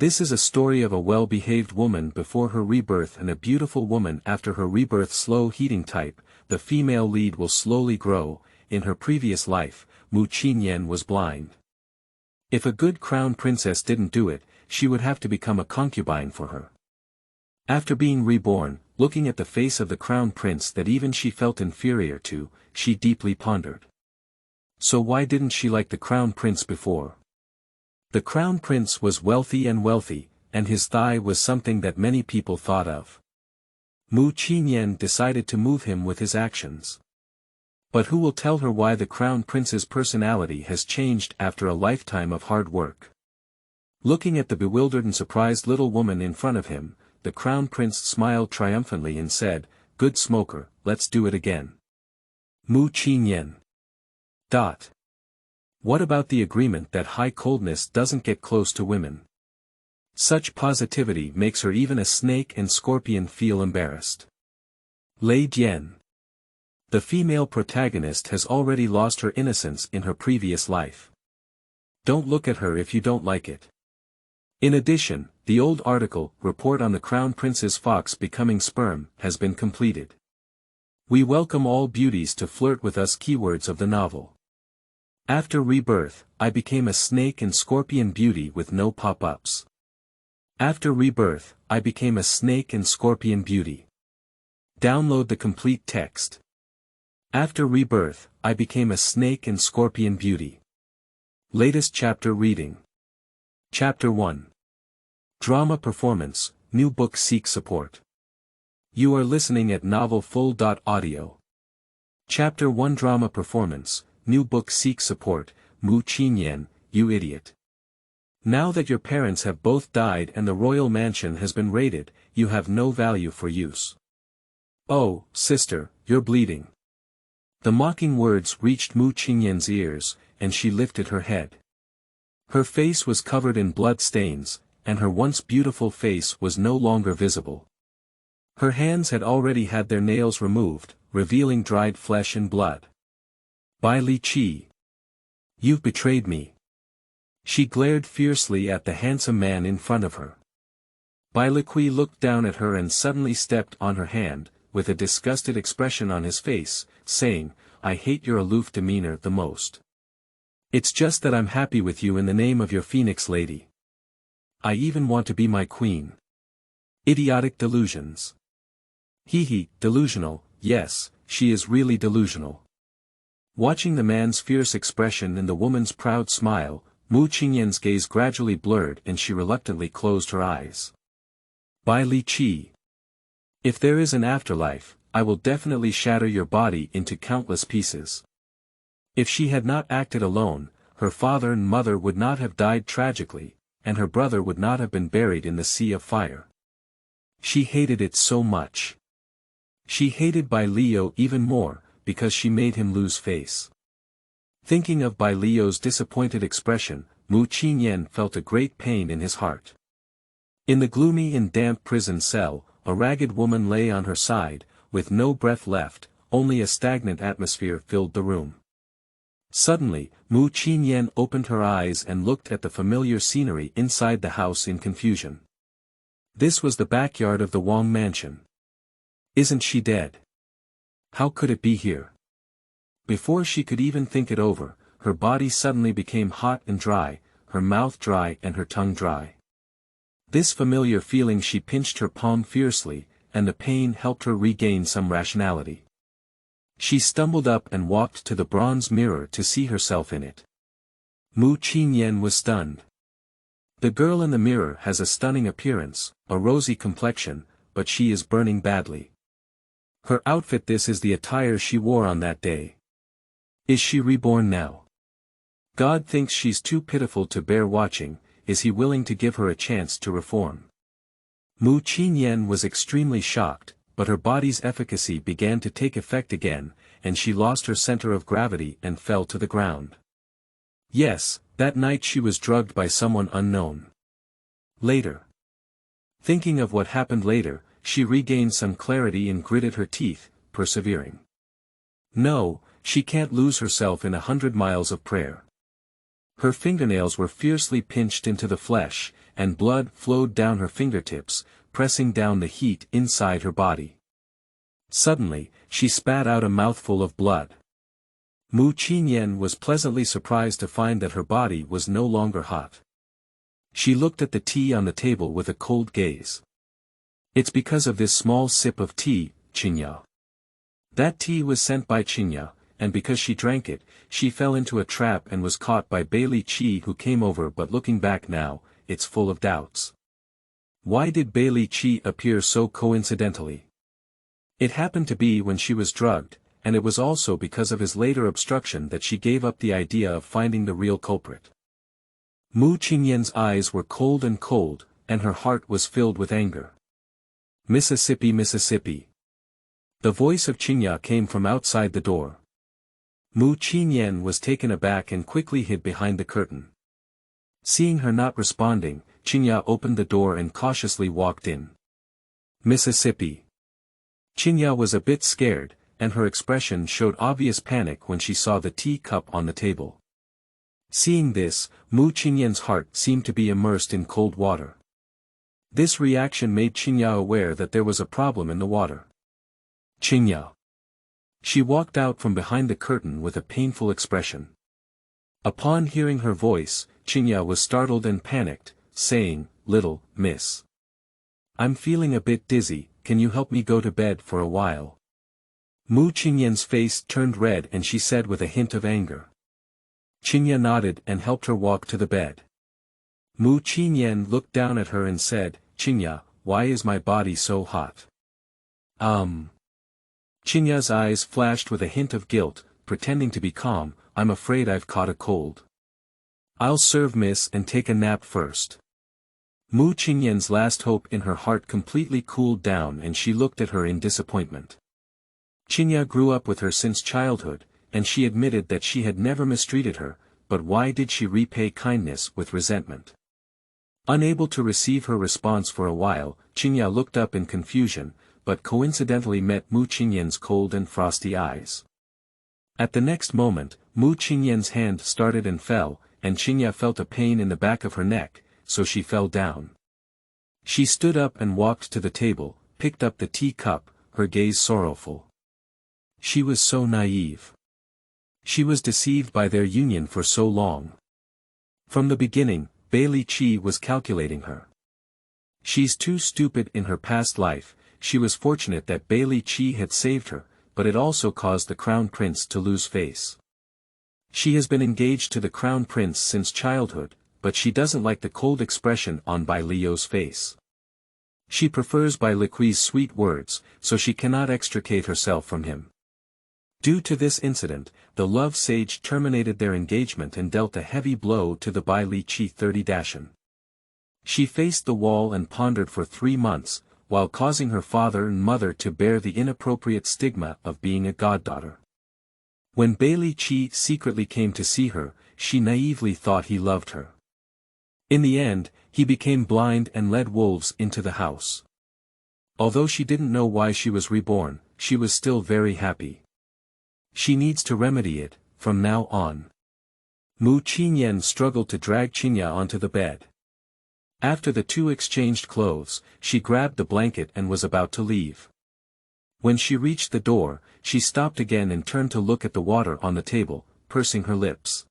This is a story of a well-behaved woman before her rebirth and a beautiful woman after her rebirth. Slow heating type, the female lead will slowly grow. In her previous life, Qingyan was blind. If a good crown princess didn't do it, she would have to become a concubine for her. After being reborn, looking at the face of the crown prince that even she felt inferior to, she deeply pondered. So why didn't she like the crown prince before? The crown prince was wealthy, and his thigh was something that many people thought of. Qingyan decided to move him with his actions. But who will tell her why the crown prince's personality has changed after a lifetime of hard work? Looking at the bewildered and surprised little woman in front of him, the crown prince smiled triumphantly and said, "Good smoker, let's do it again." Qingyan. What about the agreement that high coldness doesn't get close to women? Such positivity makes her even a snake and scorpion feel embarrassed. Lei Dian. The female protagonist has already lost her innocence in her previous life. Don't look at her if you don't like it. In addition, the old article, Report on the Crown Prince's Fox Becoming Sperm, has been completed. We welcome all beauties to flirt with us. Keywords of the novel. After rebirth, I became a snake and scorpion beauty with no pop-ups. After rebirth, I became a snake and scorpion beauty. Download the complete text. After rebirth, I became a snake and scorpion beauty. Latest chapter reading. Chapter 1. Drama Performance, New Book Seeks Support. You are listening at novelfull.audio. Chapter 1 Drama Performance, New Book Seeks Support. Qingyan, you idiot. Now that your parents have both died and the royal mansion has been raided, you have no value for use. Oh, sister, you're bleeding. The mocking words reached Qingyan's ears, and she lifted her head. Her face was covered in blood stains, and her once beautiful face was no longer visible. Her hands had already had their nails removed, revealing dried flesh and blood. Bai Li Qi. You've betrayed me. She glared fiercely at the handsome man in front of her. Bai Li Qi looked down at her and suddenly stepped on her hand, with a disgusted expression on his face, saying, "I hate your aloof demeanor the most. It's just that I'm happy with you in the name of your Phoenix lady. I even want to be my queen." Idiotic delusions. Delusional, yes, she is really delusional. Watching the man's fierce expression and the woman's proud smile, Qingyan's gaze gradually blurred and she reluctantly closed her eyes. Bai Li Qi. If there is an afterlife, I will definitely shatter your body into countless pieces. If she had not acted alone, her father and mother would not have died tragically, and her brother would not have been buried in the sea of fire. She hated it so much. She hated Bai Liu even more, because she made him lose face. Thinking of Bai Liu's disappointed expression, Qingyan felt a great pain in his heart. In the gloomy and damp prison cell, a ragged woman lay on her side, with no breath left, only a stagnant atmosphere filled the room. Suddenly, Qingyan opened her eyes and looked at the familiar scenery inside the house in confusion. This was the backyard of the Wang mansion. Isn't she dead? How could it be here? Before she could even think it over, her body suddenly became hot and dry, her mouth dry and her tongue dry. This familiar feeling, she pinched her palm fiercely, and the pain helped her regain some rationality. She stumbled up and walked to the bronze mirror to see herself in it. Qingyan was stunned. The girl in the mirror has a stunning appearance, a rosy complexion, but she is burning badly. Her outfit, this is the attire she wore on that day. Is she reborn now? God thinks she's too pitiful to bear watching. Is he willing to give her a chance to reform? Qingyan was extremely shocked, but her body's efficacy began to take effect again, and she lost her center of gravity and fell to the ground. Yes, that night she was drugged by someone unknown. Later. Thinking of what happened later, she regained some clarity and gritted her teeth, persevering. No, she can't lose herself in 100 miles of prayer. Her fingernails were fiercely pinched into the flesh, and blood flowed down her fingertips, pressing down the heat inside her body. Suddenly, she spat out a mouthful of blood. Qingyan was pleasantly surprised to find that her body was no longer hot. She looked at the tea on the table with a cold gaze. It's because of this small sip of tea, Qingyan. That tea was sent by Qingyan, and because she drank it, she fell into a trap and was caught by Bailey Qi, who came over, but looking back now, it's full of doubts. Why did Bailey Qi appear so coincidentally? It happened to be when she was drugged, and it was also because of his later obstruction that she gave up the idea of finding the real culprit. Qingyan's eyes were cold, and her heart was filled with anger. Mississippi, Mississippi. The voice of Qingyan came from outside the door. Qingyan was taken aback and quickly hid behind the curtain. Seeing her not responding, Qingyan opened the door and cautiously walked in. Mississippi. Qingyan was a bit scared, and her expression showed obvious panic when she saw the tea cup on the table. Seeing this, Qingyan's heart seemed to be immersed in cold water. This reaction made Qingyan aware that there was a problem in the water. Qingyan. She walked out from behind the curtain with a painful expression. Upon hearing her voice, Qingyan was startled and panicked, saying, "Little miss. I'm feeling a bit dizzy, can you help me go to bed for a while?" Qingyan's face turned red and she said with a hint of anger. Qingyan nodded and helped her walk to the bed. Qingyan looked down at her and said, "Qingyan, why is my body so hot?" Qingyan's eyes flashed with a hint of guilt, pretending to be calm, "I'm afraid I've caught a cold. I'll serve miss and take a nap first." Qingyan's last hope in her heart completely cooled down and she looked at her in disappointment. Qingyan grew up with her since childhood, and she admitted that she had never mistreated her, but why did she repay kindness with resentment? Unable to receive her response for a while, Qingyan looked up in confusion, but coincidentally met Qingyan's cold and frosty eyes. At the next moment, Qingyan's hand started and fell, and Qingyan felt a pain in the back of her neck, so she fell down. She stood up and walked to the table, picked up the tea cup, her gaze sorrowful. She was so naive. She was deceived by their union for so long. From the beginning, Bailey Qi was calculating her. She's too stupid in her past life. She was fortunate that Bailey Qi had saved her, but it also caused the Crown Prince to lose face. She has been engaged to the Crown Prince since childhood, but she doesn't like the cold expression on Bai Liu's face. She prefers Bai Liu's sweet words, so she cannot extricate herself from him. Due to this incident, the love sage terminated their engagement and dealt a heavy blow to the Bai Li-Chi 30-dashan. She faced the wall and pondered for 3 months, while causing her father and mother to bear the inappropriate stigma of being a goddaughter. When Bailey Qi secretly came to see her, she naively thought he loved her. In the end, he became blind and led wolves into the house. Although she didn't know why she was reborn, she was still very happy. She needs to remedy it, from now on. Qingyan struggled to drag Qingyan onto the bed. After the two exchanged clothes, she grabbed the blanket and was about to leave. When she reached the door, she stopped again and turned to look at the water on the table, pursing her lips.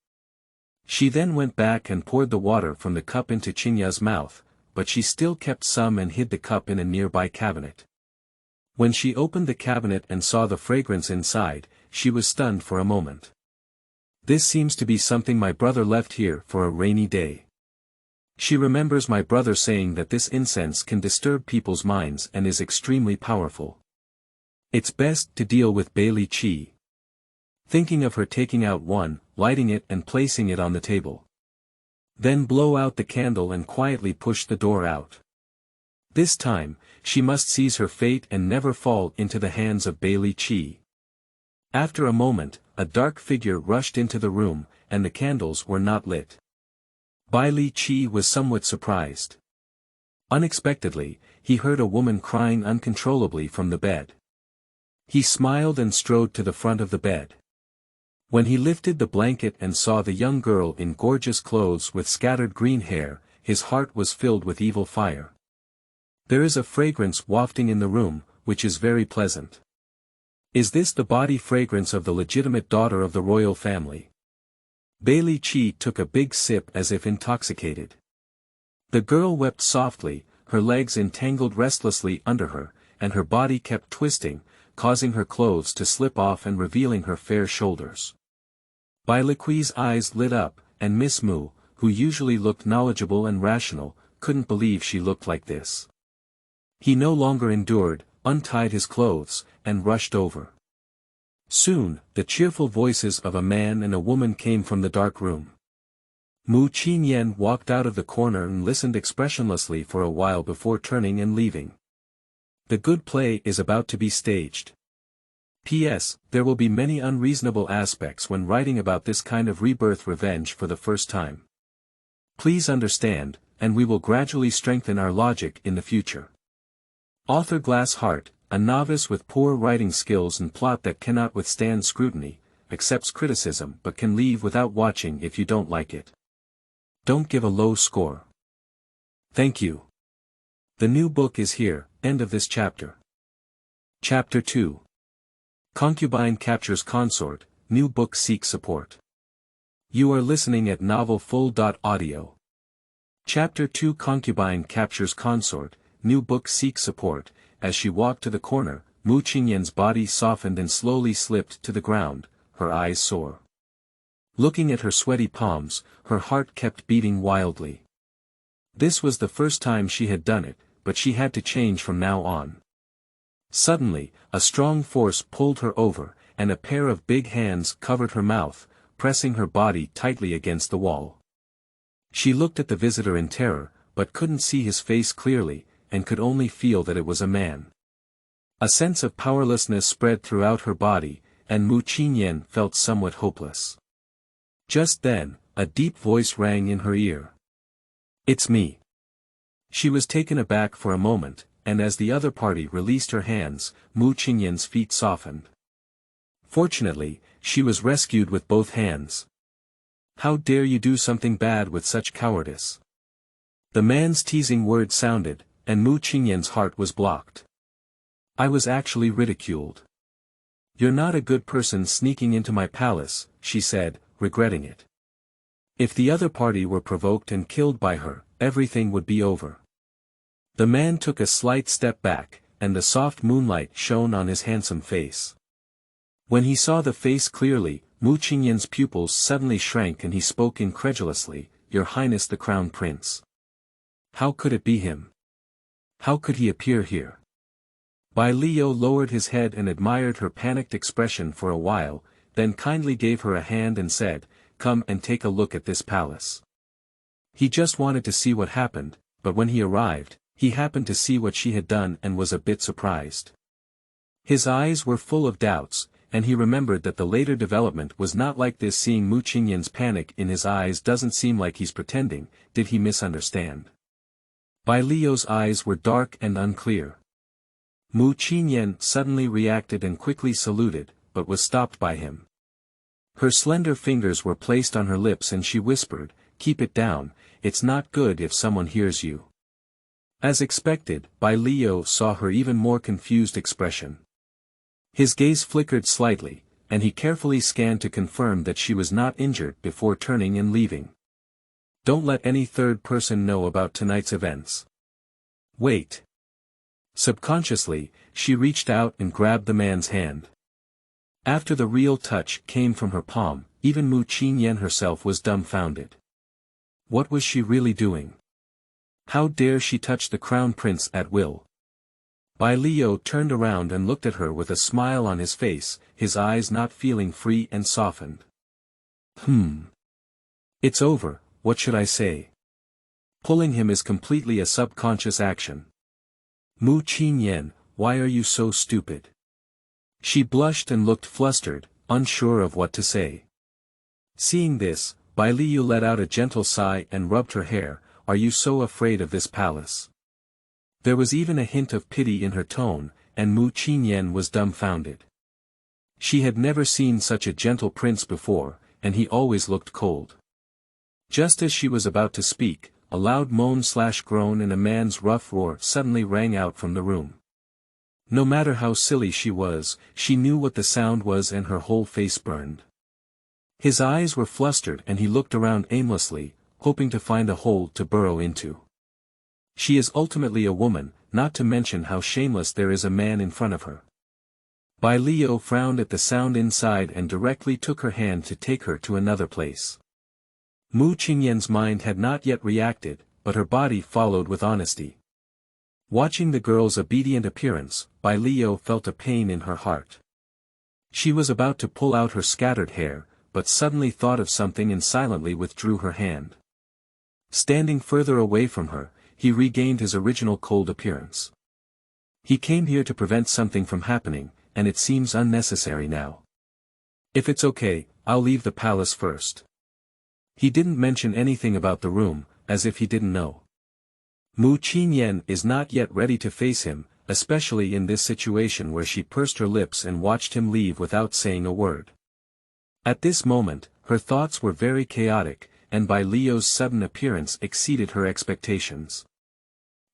She then went back and poured the water from the cup into Qingyan's mouth, but she still kept some and hid the cup in a nearby cabinet. When she opened the cabinet and saw the fragrance inside, she was stunned for a moment. "This seems to be something my brother left here for a rainy day." She remembers my brother saying that this incense can disturb people's minds and is extremely powerful. It's best to deal with Bailey Qi. Thinking of her taking out one, lighting it and placing it on the table. Then blow out the candle and quietly push the door out. This time, she must seize her fate and never fall into the hands of Bailey Qi. After a moment, a dark figure rushed into the room, and the candles were not lit. Bailey Qi was somewhat surprised. Unexpectedly, he heard a woman crying uncontrollably from the bed. He smiled and strode to the front of the bed. When he lifted the blanket and saw the young girl in gorgeous clothes with scattered green hair, his heart was filled with evil fire. There is a fragrance wafting in the room, which is very pleasant. Is this the body fragrance of the legitimate daughter of the royal family? Bailey Chi took a big sip as if intoxicated. The girl wept softly, her legs entangled restlessly under her, and her body kept twisting, causing her clothes to slip off and revealing her fair shoulders. Bai Liqui's eyes lit up, and Miss Mu, who usually looked knowledgeable and rational, couldn't believe she looked like this. He no longer endured, untied his clothes, and rushed over. Soon, the cheerful voices of a man and a woman came from the dark room. Qingyan walked out of the corner and listened expressionlessly for a while before turning and leaving. The good play is about to be staged. P.S. There will be many unreasonable aspects when writing about this kind of rebirth revenge for the first time. Please understand, and we will gradually strengthen our logic in the future. Author Glass Heart, a novice with poor writing skills and plot that cannot withstand scrutiny, accepts criticism but can leave without watching if you don't like it. Don't give a low score. Thank you. The new book is here, end of this chapter. Chapter 2. Concubine captures Consort, new book seeks support. You are listening at novelfull.audio. Chapter 2 Concubine captures Consort, new book seeks support. As she walked to the corner, Qingyan's body softened and slowly slipped to the ground, her eyes sore. Looking at her sweaty palms, her heart kept beating wildly. This was the first time she had done it, but she had to change from now on. Suddenly, a strong force pulled her over, and a pair of big hands covered her mouth, pressing her body tightly against the wall. She looked at the visitor in terror, but couldn't see his face clearly, and could only feel that it was a man. A sense of powerlessness spread throughout her body, and Qingyan felt somewhat hopeless. Just then, a deep voice rang in her ear. "It's me." She was taken aback for a moment, and as the other party released her hands, Qingyan's feet softened. Fortunately, she was rescued with both hands. "How dare you do something bad with such cowardice?" The man's teasing words sounded, and Qingyan's heart was blocked. "I was actually ridiculed. You're not a good person sneaking into my palace," she said, regretting it. If the other party were provoked and killed by her, everything would be over. The man took a slight step back, and the soft moonlight shone on his handsome face. When he saw the face clearly, Qingyan's pupils suddenly shrank and he spoke incredulously, "Your Highness the Crown Prince. How could it be him? How could he appear here?" Bai Liu lowered his head and admired her panicked expression for a while, then kindly gave her a hand and said, "Come and take a look at this palace." He just wanted to see what happened, but when he arrived, he happened to see what she had done and was a bit surprised. His eyes were full of doubts, and he remembered that the later development was not like this. Seeing Qingyan's panic in his eyes doesn't seem like he's pretending. Did he misunderstand? Bai Liu's eyes were dark and unclear. Qingyan suddenly reacted and quickly saluted, but was stopped by him. Her slender fingers were placed on her lips and she whispered, "Keep it down, it's not good if someone hears you." As expected, Bai Liu saw her even more confused expression. His gaze flickered slightly, and he carefully scanned to confirm that she was not injured before turning and leaving. "Don't let any third person know about tonight's events. Wait." Subconsciously, she reached out and grabbed the man's hand. After the real touch came from her palm, even Qingyan herself was dumbfounded. What was she really doing? How dare she touch the crown prince at will? Bai Liu turned around and looked at her with a smile on his face, his eyes not feeling free and softened. It's over, what should I say? Pulling him is completely a subconscious action. Qingyan, why are you so stupid? She blushed and looked flustered, unsure of what to say. Seeing this, Bai Liu let out a gentle sigh and rubbed her hair. "Are you so afraid of this palace?" There was even a hint of pity in her tone, and Qingyan was dumbfounded. She had never seen such a gentle prince before, and he always looked cold. Just as she was about to speak, a loud moan/groan and a man's rough roar suddenly rang out from the room. No matter how silly she was, she knew what the sound was and her whole face burned. His eyes were flustered and he looked around aimlessly, hoping to find a hole to burrow into. She is ultimately a woman, not to mention how shameless there is a man in front of her. Bai Liu frowned at the sound inside and directly took her hand to take her to another place. Mu Qingyan's mind had not yet reacted, but her body followed with honesty. Watching the girl's obedient appearance, Bai Liu felt a pain in her heart. She was about to pull out her scattered hair, but suddenly thought of something and silently withdrew her hand. Standing further away from her, he regained his original cold appearance. He came here to prevent something from happening, and it seems unnecessary now. If it's okay, I'll leave the palace first. He didn't mention anything about the room, as if he didn't know. Mu Qingyan is not yet ready to face him, especially in this situation where she pursed her lips and watched him leave without saying a word. At this moment, her thoughts were very chaotic, and Bai Liu's sudden appearance exceeded her expectations.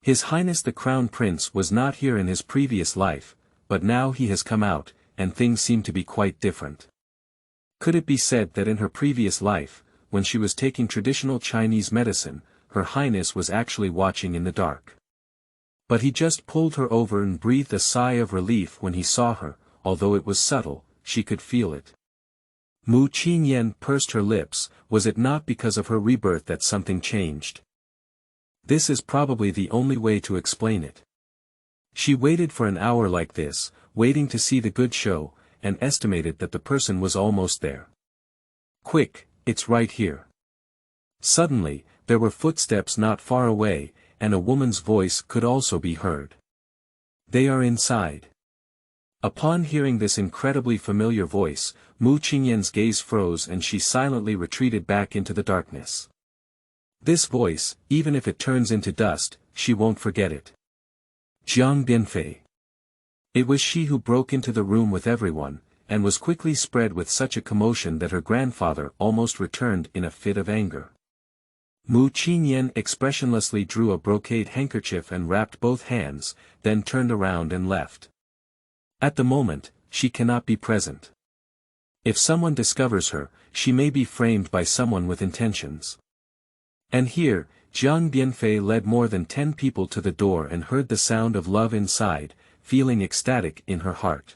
His Highness the Crown Prince was not here in his previous life, but now he has come out, and things seem to be quite different. Could it be said that in her previous life, when she was taking traditional Chinese medicine, Her Highness was actually watching in the dark? But he just pulled her over and breathed a sigh of relief when he saw her, although it was subtle, she could feel it. Mu Qingyan pursed her lips. Was it not because of her rebirth that something changed? This is probably the only way to explain it. She waited for an hour like this, waiting to see the good show, and estimated that the person was almost there. Quick, it's right here. Suddenly, there were footsteps not far away, and a woman's voice could also be heard. They are inside. Upon hearing this incredibly familiar voice, Mu Qingyan's gaze froze and she silently retreated back into the darkness. This voice, even if it turns into dust, she won't forget it. Jiang Bianfei. It was she who broke into the room with everyone, and was quickly spread with such a commotion that her grandfather almost returned in a fit of anger. Mu Qingyan expressionlessly drew a brocade handkerchief and wrapped both hands, then turned around and left. At the moment, she cannot be present. If someone discovers her, she may be framed by someone with intentions. And here, Jiang Bianfei led more than 10 people to the door and heard the sound of love inside, feeling ecstatic in her heart.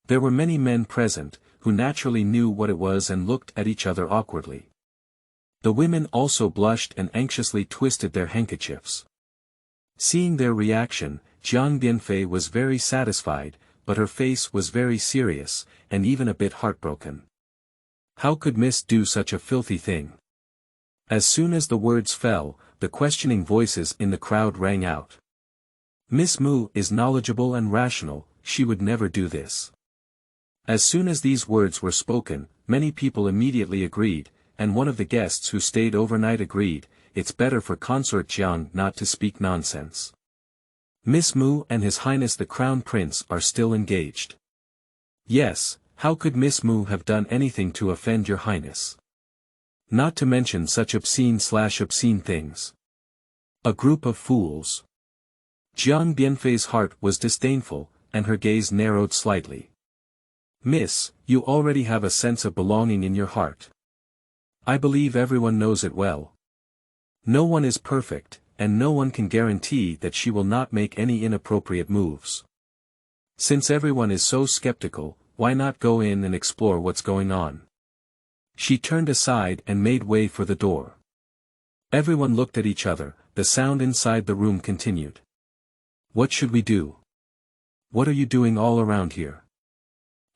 There were many men present, who naturally knew what it was and looked at each other awkwardly. The women also blushed and anxiously twisted their handkerchiefs. Seeing their reaction, Jiang Bianfei was very satisfied, but her face was very serious, and even a bit heartbroken. How could Miss do such a filthy thing? As soon as the words fell, the questioning voices in the crowd rang out. Miss Mu is knowledgeable and rational, she would never do this. As soon as these words were spoken, many people immediately agreed, and one of the guests who stayed overnight agreed, it's better for Consort Jiang not to speak nonsense. Miss Mu and His Highness the Crown Prince are still engaged. Yes, how could Miss Mu have done anything to offend your Highness? Not to mention such obscene things. A group of fools. Jiang Bianfei's heart was disdainful, and her gaze narrowed slightly. Miss, you already have a sense of belonging in your heart. I believe everyone knows it well. No one is perfect, and no one can guarantee that she will not make any inappropriate moves. Since everyone is so skeptical, why not go in and explore what's going on? She turned aside and made way for the door. Everyone looked at each other, the sound inside the room continued. What should we do? What are you doing all around here?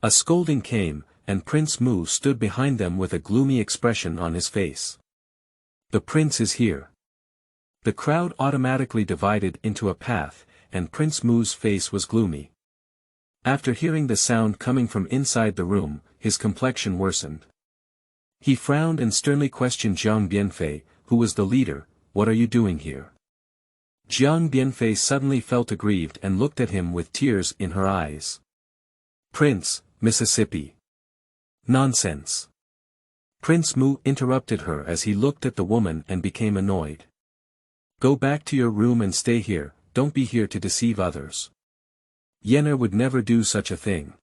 A scolding came, and Prince Mu stood behind them with a gloomy expression on his face. The prince is here. The crowd automatically divided into a path, and Prince Mu's face was gloomy. After hearing the sound coming from inside the room, his complexion worsened. He frowned and sternly questioned Jiang Bianfei, who was the leader, what are you doing here? Jiang Bianfei suddenly felt aggrieved and looked at him with tears in her eyes. Prince, Mississippi. Nonsense. Prince Mu interrupted her as he looked at the woman and became annoyed. Go back to your room and stay here, don't be here to deceive others. Yen'er would never do such a thing.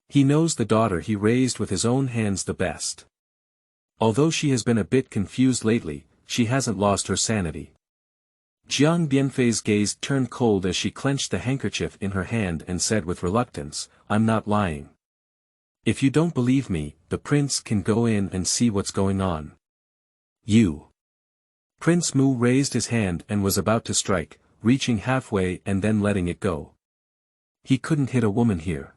He knows the daughter he raised with his own hands the best. Although she has been a bit confused lately, she hasn't lost her sanity. Jiang Bianfei's gaze turned cold as she clenched the handkerchief in her hand and said with reluctance, I'm not lying. If you don't believe me, the prince can go in and see what's going on. You. Prince Mu raised his hand and was about to strike, reaching halfway and then letting it go. He couldn't hit a woman here.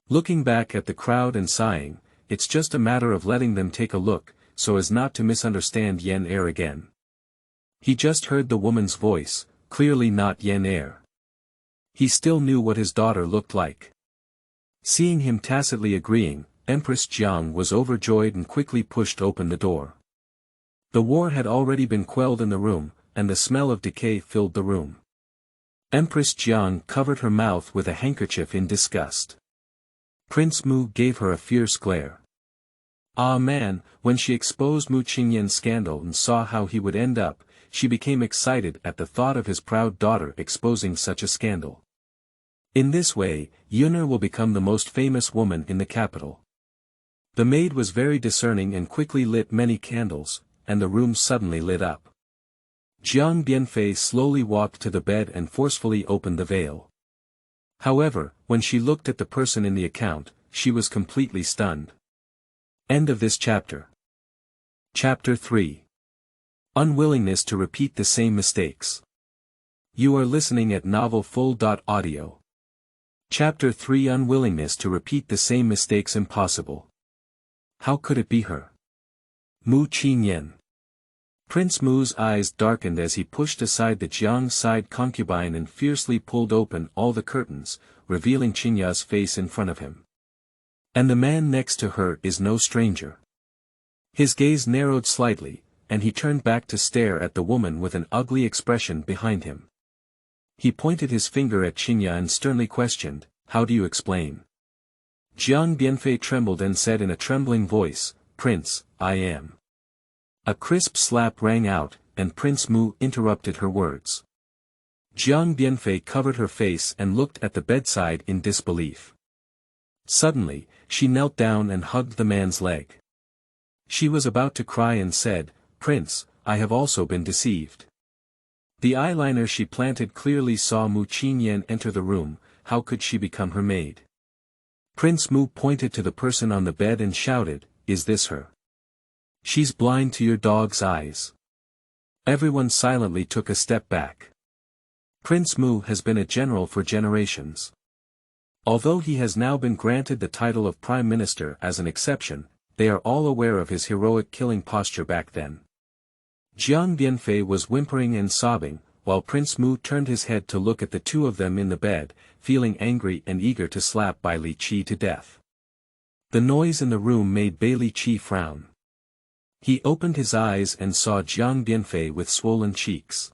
Looking back at the crowd and sighing, it's just a matter of letting them take a look, so as not to misunderstand Yen'er again. He just heard the woman's voice, clearly not Yen'er. He still knew what his daughter looked like. Seeing him tacitly agreeing, Empress Jiang was overjoyed and quickly pushed open the door. The war had already been quelled in the room, and the smell of decay filled the room. Empress Jiang covered her mouth with a handkerchief in disgust. Prince Mu gave her a fierce glare. Ah man, when she exposed Mu Qingyan's scandal and saw how he would end up, she became excited at the thought of his proud daughter exposing such a scandal. In this way, Yen'er will become the most famous woman in the capital. The maid was very discerning and quickly lit many candles, and the room suddenly lit up. Jiang Bianfei slowly walked to the bed and forcefully opened the veil. However, when she looked at the person in the account, she was completely stunned. End of this chapter. Chapter 3. Unwillingness to repeat the same mistakes. You are listening at novelfull.audio. Chapter 3. Unwillingness to repeat the same mistakes impossible. How could it be her? Mu Qingyan. Prince Mu's eyes darkened as he pushed aside the Jiang-side concubine and fiercely pulled open all the curtains, revealing Qingyan's face in front of him. And the man next to her is no stranger. His gaze narrowed slightly, and he turned back to stare at the woman with an ugly expression behind him. He pointed his finger at Qingyan and sternly questioned, How do you explain? Jiang Bianfei trembled and said in a trembling voice, Prince, I am. A crisp slap rang out, and Prince Mu interrupted her words. Jiang Bianfei covered her face and looked at the bedside in disbelief. Suddenly, she knelt down and hugged the man's leg. She was about to cry and said, Prince, I have also been deceived. The eyeliner she planted clearly saw Mu Qingyan enter the room, how could she become her maid? Prince Mu pointed to the person on the bed and shouted, Is this her? She's blind to your dog's eyes. Everyone silently took a step back. Prince Mu has been a general for generations. Although he has now been granted the title of Prime Minister as an exception, they are all aware of his heroic killing posture back then. Jiang Bianfei was whimpering and sobbing, while Prince Mu turned his head to look at the two of them in the bed, feeling angry and eager to slap Bai Li Qi to death. The noise in the room made Bai Li Qi frown. He opened his eyes and saw Jiang Bianfei with swollen cheeks.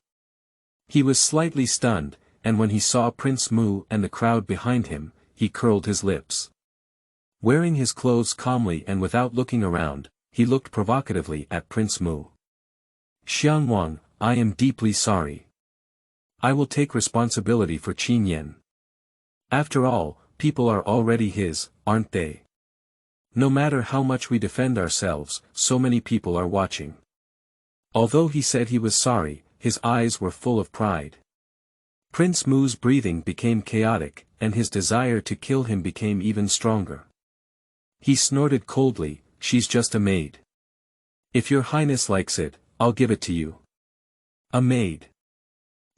He was slightly stunned, and when he saw Prince Mu and the crowd behind him, he curled his lips. Wearing his clothes calmly and without looking around, he looked provocatively at Prince Mu. Xiangwang, I am deeply sorry. I will take responsibility for Qingyan. After all, people are already his, aren't they? No matter how much we defend ourselves, so many people are watching. Although he said he was sorry, his eyes were full of pride. Prince Mu's breathing became chaotic, and his desire to kill him became even stronger. He snorted coldly, She's just a maid. If your highness likes it, I'll give it to you. A maid.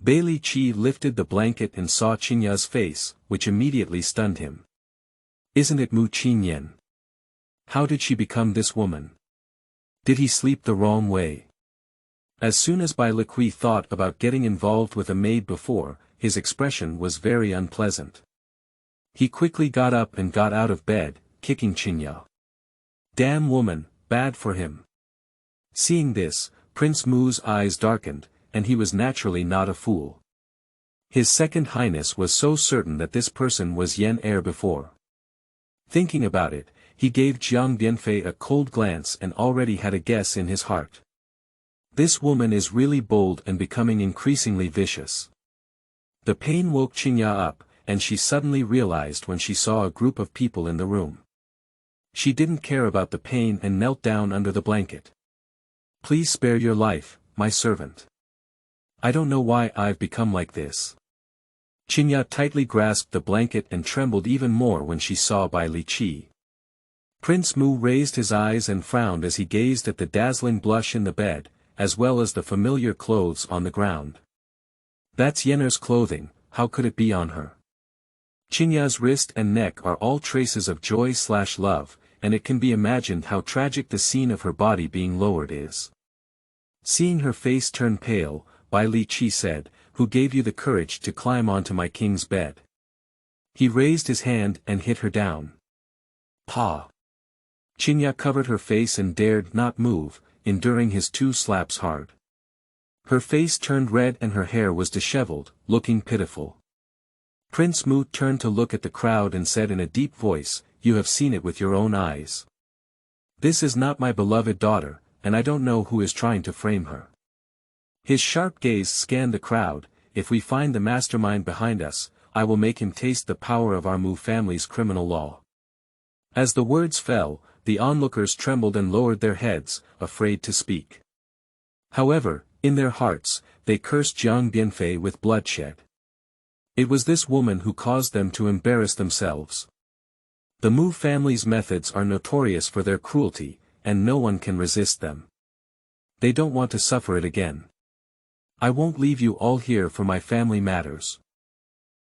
Bai Li Qi lifted the blanket and saw Qingyan's face, which immediately stunned him. Isn't it Mu Qingyan? How did she become this woman? Did he sleep the wrong way? As soon as Bai Li Qi thought about getting involved with a maid before, his expression was very unpleasant. He quickly got up and got out of bed, kicking Qingyan. Damn woman, bad for him. Seeing this, Prince Mu's eyes darkened, and he was naturally not a fool. His second highness was so certain that this person was Yen'er before. Thinking about it, he gave Jiang Bianfei a cold glance and already had a guess in his heart. This woman is really bold and becoming increasingly vicious. The pain woke Qingyan up, and she suddenly realized when she saw a group of people in the room. She didn't care about the pain and knelt down under the blanket. Please spare your life, my servant. I don't know why I've become like this. Qingyan tightly grasped the blanket and trembled even more when she saw Bai Li Qi. Prince Mu raised his eyes and frowned as he gazed at the dazzling blush in the bed, as well as the familiar clothes on the ground. That's Yenner's clothing, how could it be on her? Qingyan's wrist and neck are all traces of joy/love, and it can be imagined how tragic the scene of her body being lowered is. Seeing her face turn pale, Bai Li Qi said, "Who gave you the courage to climb onto my king's bed?" He raised his hand and hit her down. Pa! Qingyan covered her face and dared not move, enduring his 2 slaps hard. Her face turned red and her hair was disheveled, looking pitiful. Prince Mu turned to look at the crowd and said in a deep voice, "You have seen it with your own eyes. This is not my beloved daughter, and I don't know who is trying to frame her." His sharp gaze scanned the crowd. "If we find the mastermind behind us, I will make him taste the power of our Mu family's criminal law." As the words fell, the onlookers trembled and lowered their heads, afraid to speak. However, in their hearts, they cursed Jiang Bianfei with bloodshed. It was this woman who caused them to embarrass themselves. The Mu family's methods are notorious for their cruelty, and no one can resist them. They don't want to suffer it again. I won't leave you all here for my family matters.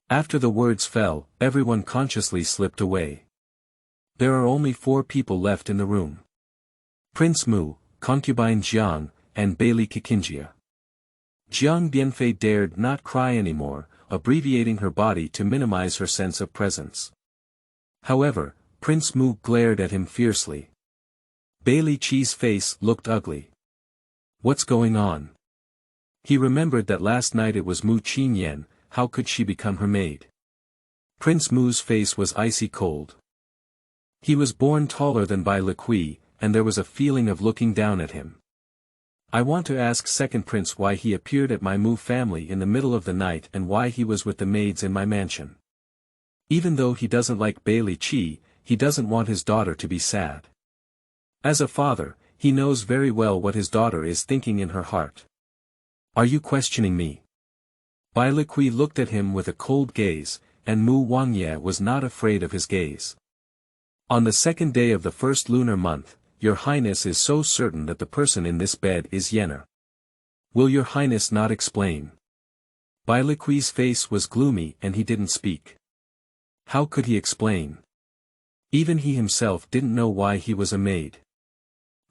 After the words fell, everyone consciously slipped away. There are only 4 people left in the room. Prince Mu, Concubine Jiang, and Bai Li Qi. Jiang Bianfei dared not cry anymore, abbreviating her body to minimize her sense of presence. However, Prince Mu glared at him fiercely. Bai Li Qi's face looked ugly. What's going on? He remembered that last night it was Mu Qingyan. How could she become her maid? Prince Mu's face was icy cold. He was born taller than Bai Li Qi, and there was a feeling of looking down at him. I want to ask Second Prince why he appeared at my Mu family in the middle of the night and why he was with the maids in my mansion. Even though he doesn't like Bai Li Qi, he doesn't want his daughter to be sad. As a father, he knows very well what his daughter is thinking in her heart. Are you questioning me? Bai Li Qi looked at him with a cold gaze, and Mu Wangye was not afraid of his gaze. On the 2nd day of the 1st lunar month, Your Highness is so certain that the person in this bed is Yenner. Will Your Highness not explain? Bai Li Qi's face was gloomy and he didn't speak. How could he explain? Even he himself didn't know why he was a maid.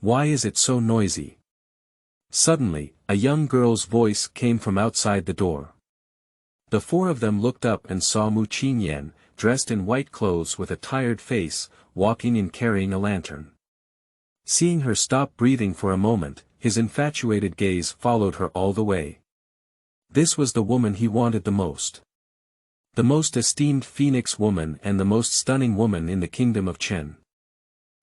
Why is it so noisy? Suddenly, a young girl's voice came from outside the door. The 4 of them looked up and saw Mu Qingyan, dressed in white clothes with a tired face, walking and carrying a lantern. Seeing her stop breathing for a moment, his infatuated gaze followed her all the way. This was the woman he wanted the most. The most esteemed phoenix woman and the most stunning woman in the kingdom of Chen.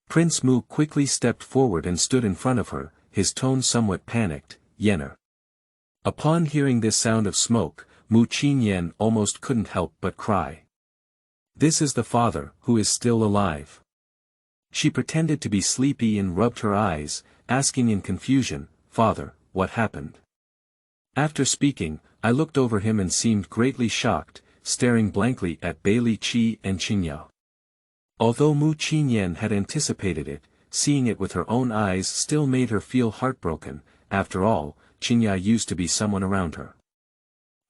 Prince Mu quickly stepped forward and stood in front of her, his tone somewhat panicked, "Yenner." Upon hearing this sound of smoke, Mu Qingyan almost couldn't help but cry. This is the father, who is still alive. She pretended to be sleepy and rubbed her eyes, asking in confusion, "Father, what happened?" After speaking, I looked over him and seemed greatly shocked, staring blankly at Bai Li Qi and Qingyan. Although Mu Qingyan had anticipated it, seeing it with her own eyes still made her feel heartbroken. After all, Qingyan used to be someone around her.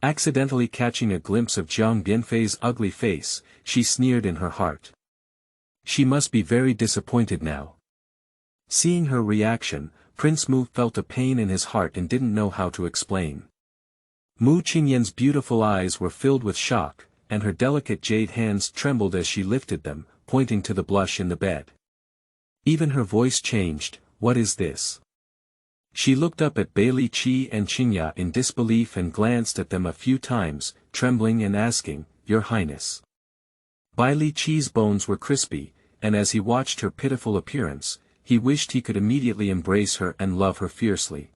Accidentally catching a glimpse of Jiang Bianfei's ugly face, she sneered in her heart. She must be very disappointed now. Seeing her reaction, Prince Mu felt a pain in his heart and didn't know how to explain. Mu Qingyan's beautiful eyes were filled with shock, and her delicate jade hands trembled as she lifted them, pointing to the blush in the bed. Even her voice changed. "What is this?" She looked up at Bai Li Qi and Qingyan in disbelief and glanced at them a few times, trembling and asking, "Your Highness." Bai Li Qi's bones were crispy, and as he watched her pitiful appearance, he wished he could immediately embrace her and love her fiercely.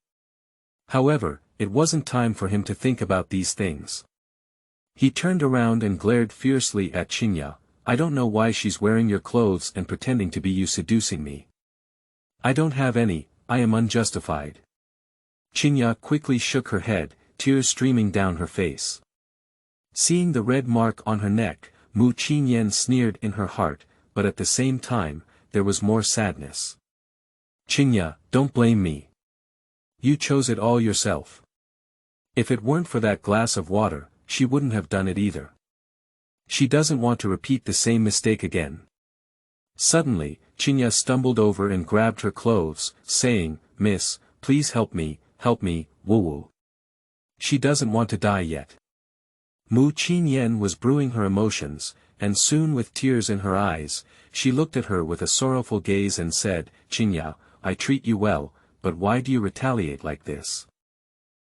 However, it wasn't time for him to think about these things. He turned around and glared fiercely at Qingyan. I don't know why she's wearing your clothes and pretending to be you seducing me. I don't have any, I am unjustified. Qingyan quickly shook her head, tears streaming down her face. Seeing the red mark on her neck, Qingyan sneered in her heart, but at the same time, there was more sadness. Qingyan, don't blame me. You chose it all yourself. If it weren't for that glass of water, she wouldn't have done it either. She doesn't want to repeat the same mistake again. Suddenly, Qingyan stumbled over and grabbed her clothes, saying, Miss, please help me, woo-woo. She doesn't want to die yet. Qingyan was brewing her emotions, and soon with tears in her eyes, she looked at her with a sorrowful gaze and said, Qingyan, I treat you well, but why do you retaliate like this?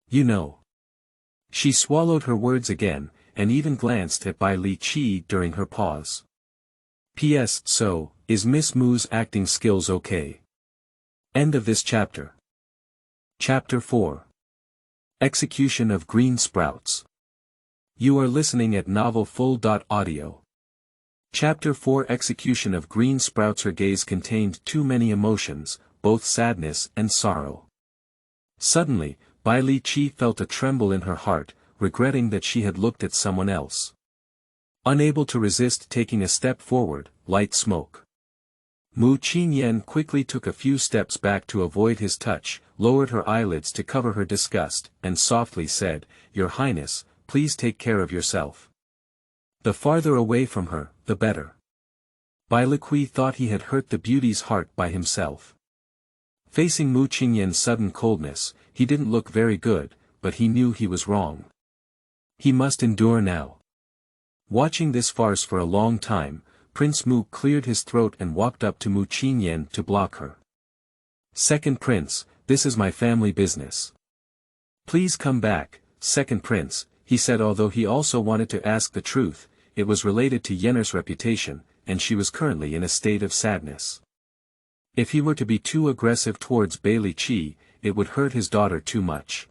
You know. She swallowed her words again, and even glanced at Bai Li Qi during her pause. P.S. So, is Miss Mu's acting skills okay? End of this chapter. Chapter 4. Execution of Green Sprouts. You are listening at novelfull.audio. Chapter 4 Execution of Green Sprouts. Her gaze contained too many emotions, both sadness and sorrow. Suddenly, Bai Li Qi felt a tremble in her heart, regretting that she had looked at someone else. Unable to resist taking a step forward, light smoke. Qingyan quickly took a few steps back to avoid his touch, lowered her eyelids to cover her disgust, and softly said, Your Highness, please take care of yourself. The farther away from her, the better. Bai Li Qi thought he had hurt the beauty's heart by himself. Facing Qingyan's sudden coldness, he didn't look very good, but he knew he was wrong. He must endure now. Watching this farce for a long time, Prince Mu cleared his throat and walked up to Qingyan to block her. Second Prince, this is my family business. Please come back, Second Prince, he said, although he also wanted to ask the truth. It was related to Yenner's reputation, and she was currently in a state of sadness. If he were to be too aggressive towards Bai Li Qi, it would hurt his daughter too much.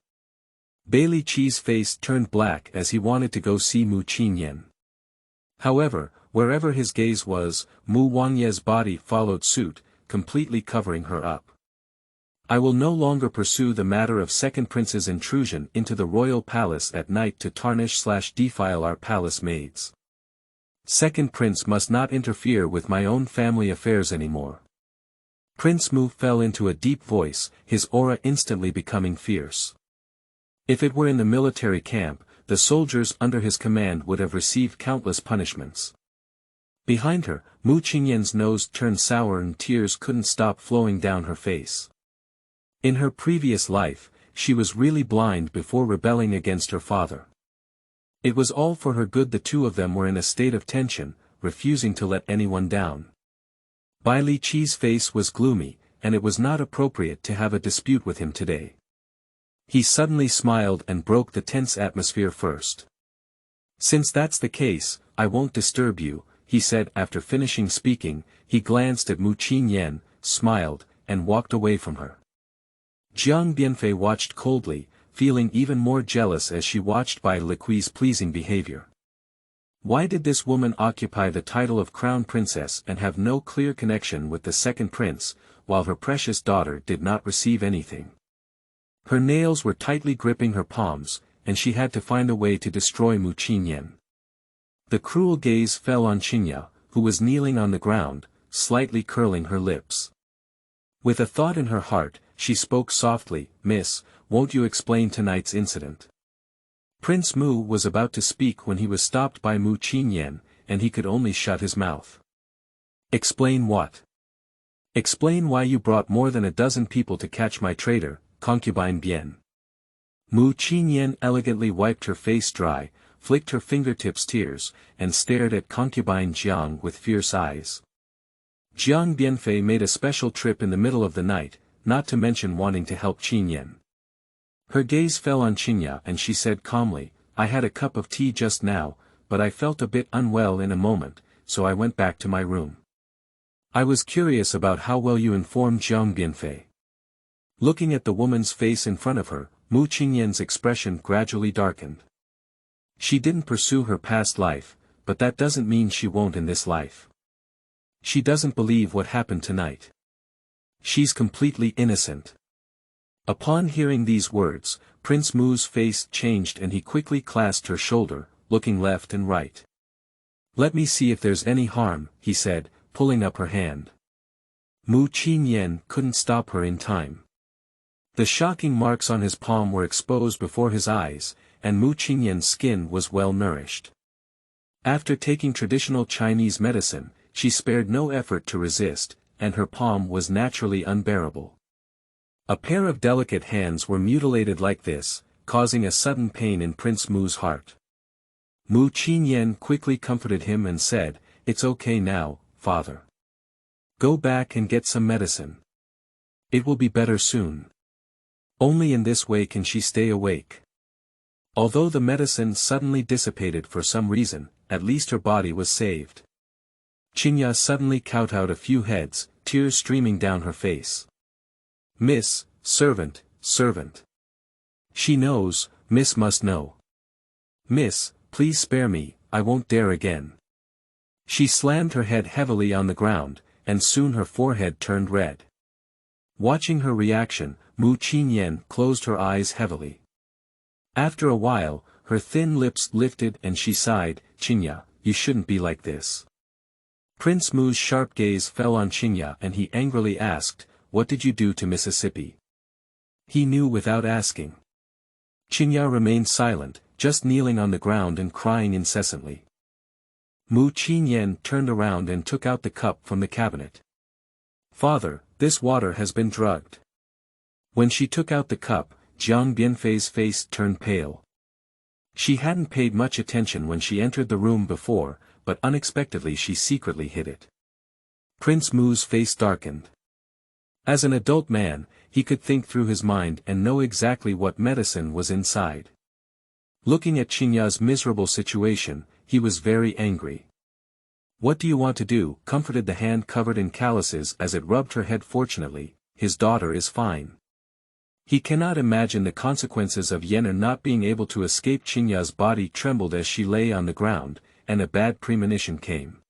Bai Li Qi's face turned black as he wanted to go see Qingyan. However, wherever his gaze was, Wangye's body followed suit, completely covering her up. I will no longer pursue the matter of Second Prince's intrusion into the royal palace at night to tarnish/defile our palace maids. Second Prince must not interfere with my own family affairs anymore. Prince Mu fell into a deep voice, his aura instantly becoming fierce. If it were in the military camp, the soldiers under his command would have received countless punishments. Behind her, Qingyan's nose turned sour and tears couldn't stop flowing down her face. In her previous life, she was really blind before rebelling against her father. It was all for her good. The two of them were in a state of tension, refusing to let anyone down. Bai Li Qi's face was gloomy, and it was not appropriate to have a dispute with him today. He suddenly smiled and broke the tense atmosphere first. Since that's the case, I won't disturb you, he said. After finishing speaking, he glanced at Qingyan, smiled, and walked away from her. Jiang Bianfei watched coldly, feeling even more jealous as she watched Bai Li Qi's pleasing behavior. Why did this woman occupy the title of crown princess and have no clear connection with the second prince, while her precious daughter did not receive anything? Her nails were tightly gripping her palms, and she had to find a way to destroy Qingyan. The cruel gaze fell on Qingyan, who was kneeling on the ground, slightly curling her lips. With a thought in her heart, she spoke softly, Miss, won't you explain tonight's incident? Prince Mu was about to speak when he was stopped by Qingyan, and he could only shut his mouth. Explain what? Explain why you brought more than a dozen people to catch my traitor, Concubine Bien. Qingyan elegantly wiped her face dry, flicked her fingertips tears, and stared at Concubine Jiang with fierce eyes. Jiang Bianfei made a special trip in the middle of the night, not to mention wanting to help Qingyan. Her gaze fell on Qingyan and she said calmly, I had a cup of tea just now, but I felt a bit unwell in a moment, so I went back to my room. I was curious about how well you informed Jiang Bianfei. Looking at the woman's face in front of her, Mu Qingyan's expression gradually darkened. She didn't pursue her past life, but that doesn't mean she won't in this life. She doesn't believe what happened tonight. She's completely innocent. Upon hearing these words, Prince Mu's face changed and he quickly clasped her shoulder, looking left and right. "Let me see if there's any harm," he said, pulling up her hand. Mu Qingyan couldn't stop her in time. The shocking marks on his palm were exposed before his eyes, and Mu Qingyan's skin was well nourished. After taking traditional Chinese medicine, she spared no effort to resist, and her palm was naturally unbearable. A pair of delicate hands were mutilated like this, causing a sudden pain in Prince Mu's heart. Mu Qingyan quickly comforted him and said, "It's okay now, father. Go back and get some medicine. It will be better soon." Only in this way can she stay awake. Although the medicine suddenly dissipated for some reason, at least her body was saved. Qingyan suddenly kowtowed a few heads, tears streaming down her face. "Miss, servant, servant. She knows, Miss must know. Miss, please spare me, I won't dare again." She slammed her head heavily on the ground, and soon her forehead turned red. Watching her reaction, Mu Qingyan closed her eyes heavily. After a while, her thin lips lifted and she sighed, "Qingyan, you shouldn't be like this." Prince Mu's sharp gaze fell on Qingyan and he angrily asked, "What did you do to Mississippi?" He knew without asking. Qingyan remained silent, just kneeling on the ground and crying incessantly. Mu Qingyan turned around and took out the cup from the cabinet. "Father, this water has been drugged." When she took out the cup, Jiang Bianfei's face turned pale. She hadn't paid much attention when she entered the room before, but unexpectedly she secretly hid it. Prince Mu's face darkened. As an adult man, he could think through his mind and know exactly what medicine was inside. Looking at Qingyan's miserable situation, he was very angry. "What do you want to do?" comforted the hand covered in calluses as it rubbed her head. "Fortunately, his daughter is fine." He cannot imagine the consequences of Yen'er not being able to escape. Qingyan's body trembled as she lay on the ground, and a bad premonition came.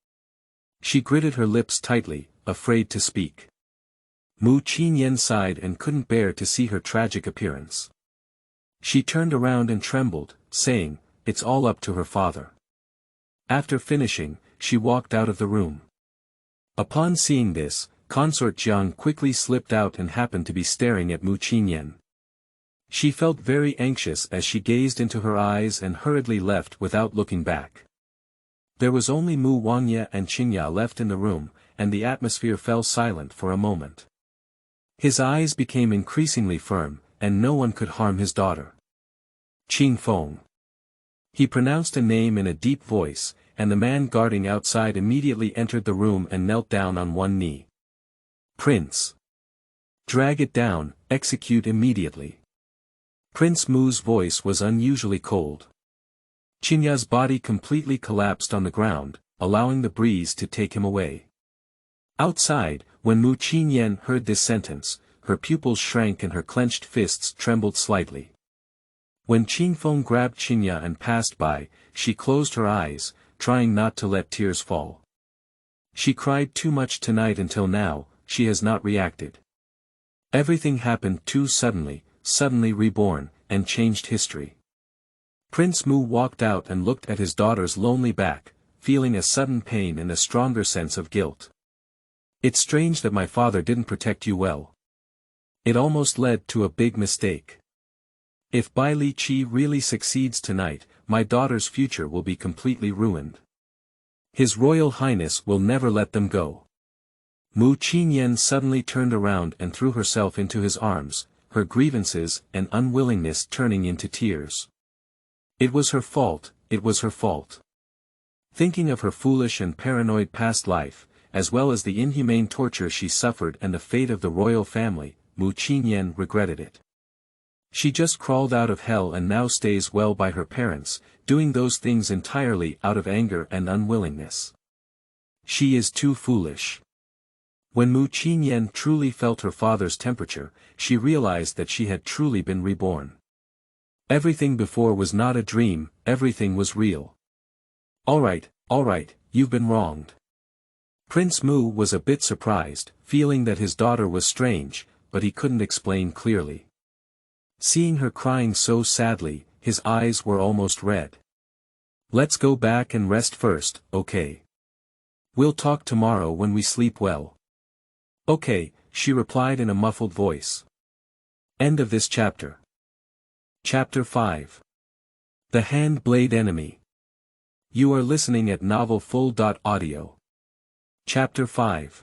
She gritted her lips tightly, afraid to speak. Mu Qingyan sighed and couldn't bear to see her tragic appearance. She turned around and trembled, saying, "It's all up to her father." After finishing, she walked out of the room. Upon seeing this, Consort Jiang quickly slipped out and happened to be staring at Mu Qingyan. She felt very anxious as she gazed into her eyes and hurriedly left without looking back. There was only Mu Wangye and Qingyan left in the room, and the atmosphere fell silent for a moment. His eyes became increasingly firm, and no one could harm his daughter. "Qing Feng." He pronounced a name in a deep voice, and the man guarding outside immediately entered the room and knelt down on one knee. "Prince. Drag it down, execute immediately." Prince Mu's voice was unusually cold. Qingyan's body completely collapsed on the ground, allowing the breeze to take him away. Outside, when Mu Qingyan heard this sentence, her pupils shrank and her clenched fists trembled slightly. When Qing Feng grabbed Qingyan and passed by, she closed her eyes, trying not to let tears fall. She cried too much tonight until now, she has not reacted. Everything happened too suddenly, suddenly reborn, and changed history. Prince Mu walked out and looked at his daughter's lonely back, feeling a sudden pain and a stronger sense of guilt. "It's strange that my father didn't protect you well. It almost led to a big mistake. If Bai Li Qi really succeeds tonight, my daughter's future will be completely ruined. His Royal Highness will never let them go." Mu Qingyan suddenly turned around and threw herself into his arms, her grievances and unwillingness turning into tears. It was her fault, it was her fault. Thinking of her foolish and paranoid past life, as well as the inhumane torture she suffered and the fate of the royal family, Mu Qingyan regretted it. She just crawled out of hell and now stays well by her parents, doing those things entirely out of anger and unwillingness. She is too foolish. When Mu Qingyan truly felt her father's temperature, she realized that she had truly been reborn. Everything before was not a dream, everything was real. All right, you've been wronged. Prince Mu was a bit surprised, feeling that his daughter was strange, but he couldn't explain clearly. Seeing her crying so sadly, his eyes were almost red. Let's go back and rest first, okay? We'll talk tomorrow when we sleep well. Okay, she replied in a muffled voice. End of this chapter. Chapter 5. The Hand-Blade Enemy. You are listening at novelfull.audio. Chapter 5.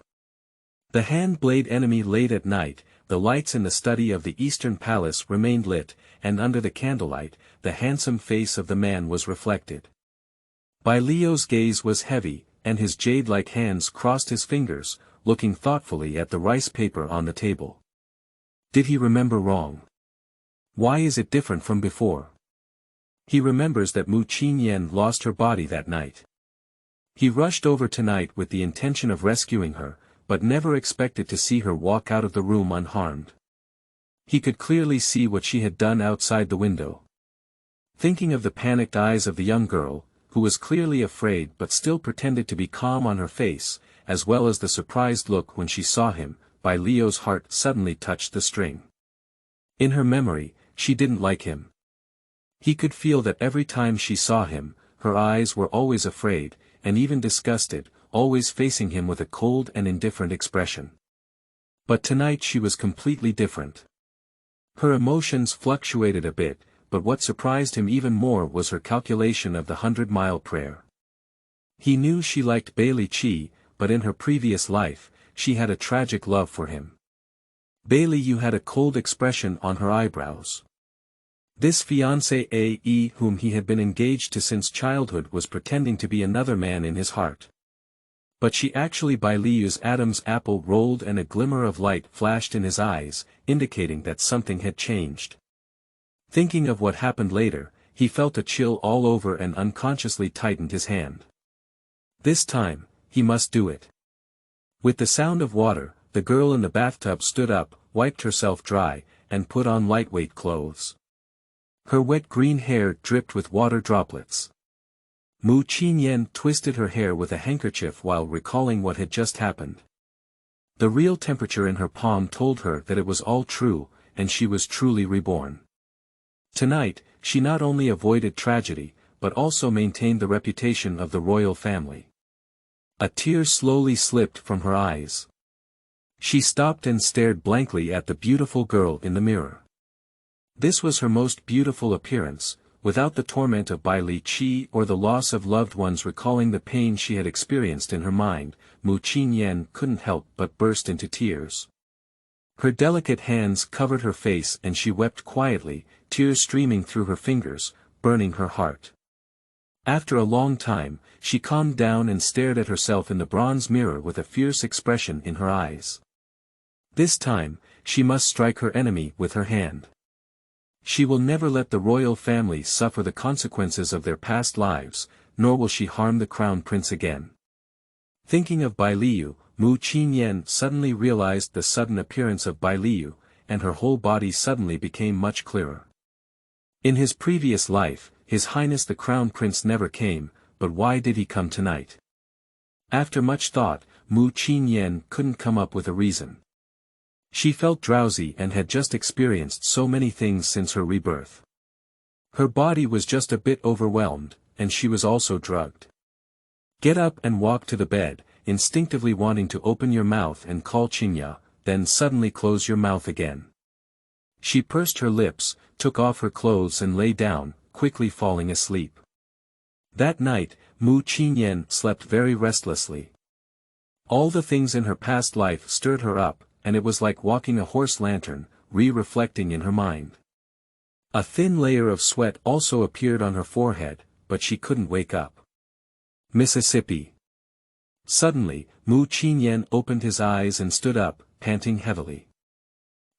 The Hand-Blade Enemy. Late at night, the lights in the study of the Eastern Palace remained lit, and under the candlelight, the handsome face of the man was reflected. Bai Liu's gaze was heavy, and his jade-like hands crossed his fingers, looking thoughtfully at the rice paper on the table. Did he remember wrong? Why is it different from before? He remembers that Qingyan lost her body that night. He rushed over tonight with the intention of rescuing her, but never expected to see her walk out of the room unharmed. He could clearly see what she had done outside the window. Thinking of the panicked eyes of the young girl, who was clearly afraid but still pretended to be calm on her face, as well as the surprised look when she saw him, Bai Liu's heart suddenly touched the string. In her memory, she didn't like him. He could feel that every time she saw him, her eyes were always afraid, and even disgusted, always facing him with a cold and indifferent expression. But tonight she was completely different. Her emotions fluctuated a bit, but what surprised him even more was her calculation of the 100-mile prayer. He knew she liked Bailey Qi, but in her previous life, she had a tragic love for him. Bailey Yu had a cold expression on her eyebrows. This fiancé A.E. whom he had been engaged to since childhood was pretending to be another man in his heart. But she actually Bai Liu's Adam's apple rolled and a glimmer of light flashed in his eyes, indicating that something had changed. Thinking of what happened later, he felt a chill all over and unconsciously tightened his hand. This time, he must do it. With the sound of water, the girl in the bathtub stood up, wiped herself dry, and put on lightweight clothes. Her wet green hair dripped with water droplets. Qingyan twisted her hair with a handkerchief while recalling what had just happened. The real temperature in her palm told her that it was all true, and she was truly reborn. Tonight, she not only avoided tragedy, but also maintained the reputation of the royal family. A tear slowly slipped from her eyes. She stopped and stared blankly at the beautiful girl in the mirror. This was her most beautiful appearance, without the torment of Bai Li Qi or the loss of loved ones. Recalling the pain she had experienced in her mind, Qingyan couldn't help but burst into tears. Her delicate hands covered her face and she wept quietly, tears streaming through her fingers, burning her heart. After a long time, she calmed down and stared at herself in the bronze mirror with a fierce expression in her eyes. This time, she must strike her enemy with her hand. She will never let the royal family suffer the consequences of their past lives, nor will she harm the crown prince again. Thinking of Bai Liu, Qingyan suddenly realized the sudden appearance of Bai Liu, and her whole body suddenly became much clearer. In his previous life, His Highness the Crown Prince never came, but why did he come tonight? After much thought, Qingyan couldn't come up with a reason. She felt drowsy and had just experienced so many things since her rebirth. Her body was just a bit overwhelmed, and she was also drugged. Get up and walk to the bed, instinctively wanting to open your mouth and call Qingyan, then suddenly close your mouth again. She pursed her lips, took off her clothes and lay down, quickly falling asleep. That night, Qingyan slept very restlessly. All the things in her past life stirred her up, and it was like walking a horse lantern, reflecting in her mind. A thin layer of sweat also appeared on her forehead, but she couldn't wake up. Mississippi. Suddenly, Qingyan opened his eyes and stood up, panting heavily.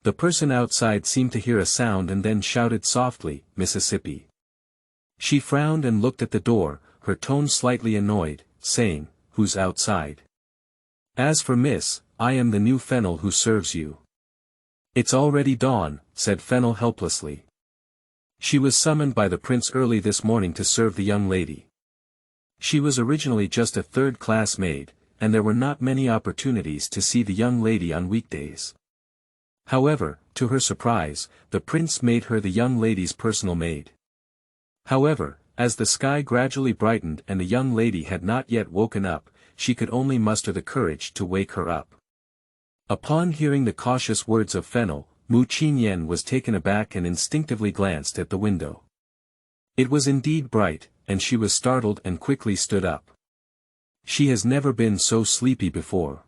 The person outside seemed to hear a sound and then shouted softly, "Mississippi." She frowned and looked at the door, her tone slightly annoyed, saying, "Who's outside?" "As for Miss, I am the new Fennel who serves you." "It's already dawn," said Fennel helplessly. She was summoned by the prince early this morning to serve the young lady. She was originally just a third-class maid, and there were not many opportunities to see the young lady on weekdays. However, to her surprise, the prince made her the young lady's personal maid. However, as the sky gradually brightened and the young lady had not yet woken up, she could only muster the courage to wake her up. Upon hearing the cautious words of Fennel, Qingyan was taken aback and instinctively glanced at the window. It was indeed bright, and she was startled and quickly stood up. She has never been so sleepy before.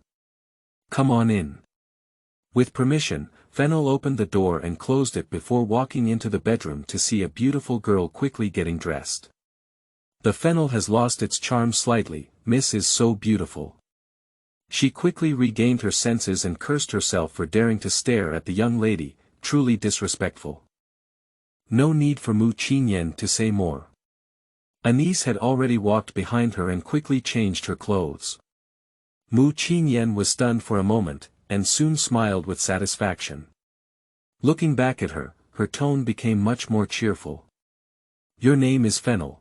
Come on in. With permission, Fennel opened the door and closed it before walking into the bedroom to see a beautiful girl quickly getting dressed. The Fennel has lost its charm slightly, Miss is so beautiful. She quickly regained her senses and cursed herself for daring to stare at the young lady, truly disrespectful. No need for Qingyan to say more. Anise had already walked behind her and quickly changed her clothes. Qingyan was stunned for a moment, and soon smiled with satisfaction. Looking back at her, her tone became much more cheerful. Your name is Fennel.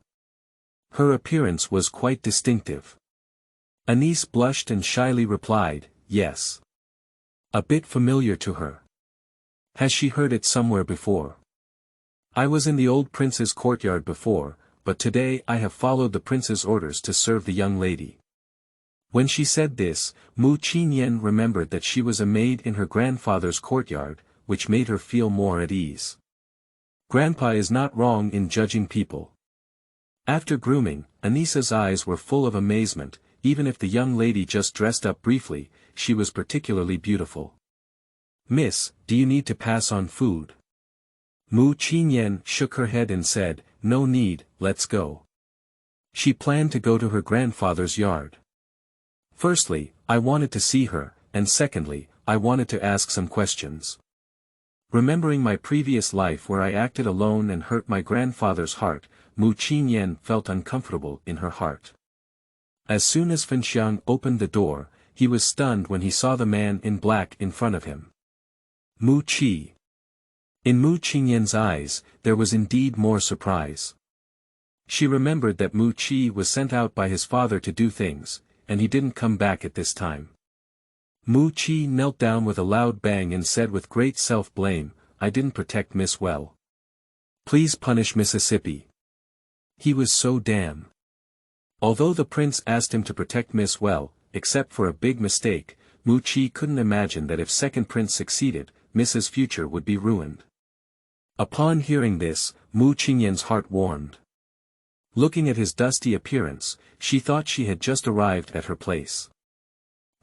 Her appearance was quite distinctive. Anise blushed and shyly replied, yes. A bit familiar to her. Has she heard it somewhere before? I was in the old prince's courtyard before, but today I have followed the prince's orders to serve the young lady. When she said this, Qingyan remembered that she was a maid in her grandfather's courtyard, which made her feel more at ease. Grandpa is not wrong in judging people. After grooming, Anisa's eyes were full of amazement. Even if the young lady just dressed up briefly, she was particularly beautiful. Miss, do you need to pass on food? Qingyan shook her head and said, no need, let's go. She planned to go to her grandfather's yard. Firstly, I wanted to see her, and secondly, I wanted to ask some questions. Remembering my previous life where I acted alone and hurt my grandfather's heart, Qingyan felt uncomfortable in her heart. As soon as Fenxiang opened the door, he was stunned when he saw the man in black in front of him. Qi. In Qingyan's eyes, there was indeed more surprise. She remembered that Qi was sent out by his father to do things, and he didn't come back at this time. Qi knelt down with a loud bang and said with great self-blame, I didn't protect Miss well. Please punish Mississippi. He was so damn. Although the prince asked him to protect Miss well, except for a big mistake, Qi couldn't imagine that if second prince succeeded, Miss's future would be ruined. Upon hearing this, Qingyan's heart warmed. Looking at his dusty appearance, she thought she had just arrived at her place.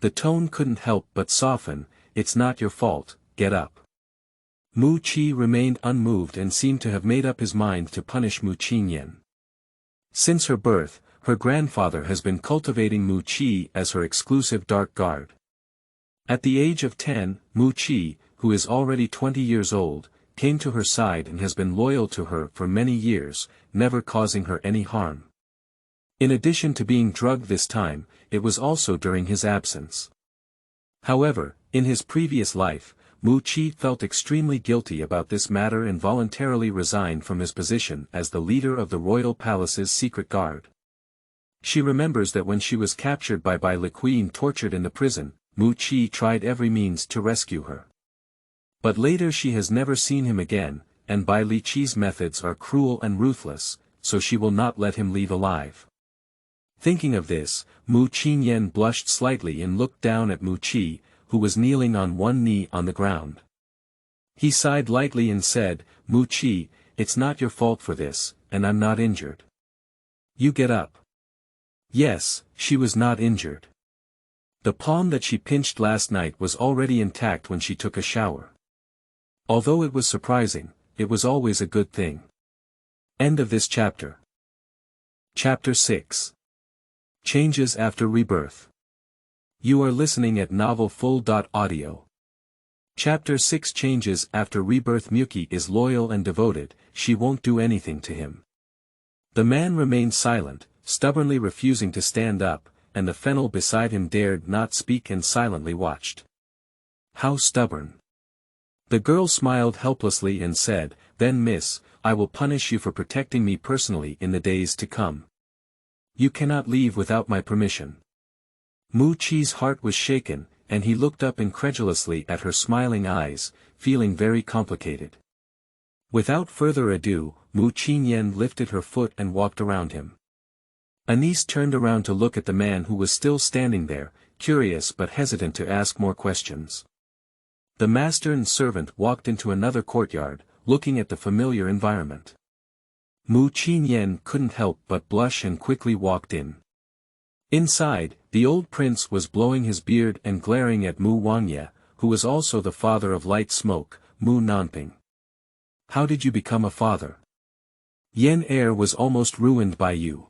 The tone couldn't help but soften, it's not your fault, get up. Qi remained unmoved and seemed to have made up his mind to punish Qingyan. Since her birth, her grandfather has been cultivating Qi as her exclusive dark guard. At the age of 10, Qi, who is already 20 years old, came to her side and has been loyal to her for many years, never causing her any harm. In addition to being drugged this time, it was also during his absence. However, in his previous life, Qi felt extremely guilty about this matter and voluntarily resigned from his position as the leader of the royal palace's secret guard. She remembers that when she was captured by Le Queen tortured in the prison, Qi tried every means to rescue her. But later she has never seen him again, and Bai Liqi's methods are cruel and ruthless, so she will not let him leave alive. Thinking of this, Qingyan blushed slightly and looked down at Qi, who was kneeling on one knee on the ground. He sighed lightly and said, Qi, it's not your fault for this, and I'm not injured. You get up. Yes, she was not injured. The palm that she pinched last night was already intact when she took a shower. Although it was surprising, it was always a good thing. End of this chapter. Chapter 6. Changes after rebirth. You are listening at novelfull.audio. Chapter 6 Changes after rebirth. Muki is loyal and devoted, she won't do anything to him. The man remained silent, stubbornly refusing to stand up, and the Fennel beside him dared not speak and silently watched. How stubborn. The girl smiled helplessly and said, then Miss, I will punish you for protecting me personally in the days to come. You cannot leave without my permission. Mu Qi's heart was shaken, and he looked up incredulously at her smiling eyes, feeling very complicated. Without further ado, Mu Qingyan lifted her foot and walked around him. Anise turned around to look at the man who was still standing there, curious but hesitant to ask more questions. The master and servant walked into another courtyard, looking at the familiar environment. Mu Qingyan couldn't help but blush and quickly walked in. Inside, the old prince was blowing his beard and glaring at Mu Wangye, who was also the father of light smoke, Mu Nanping. How did you become a father? Yen heir was almost ruined by you.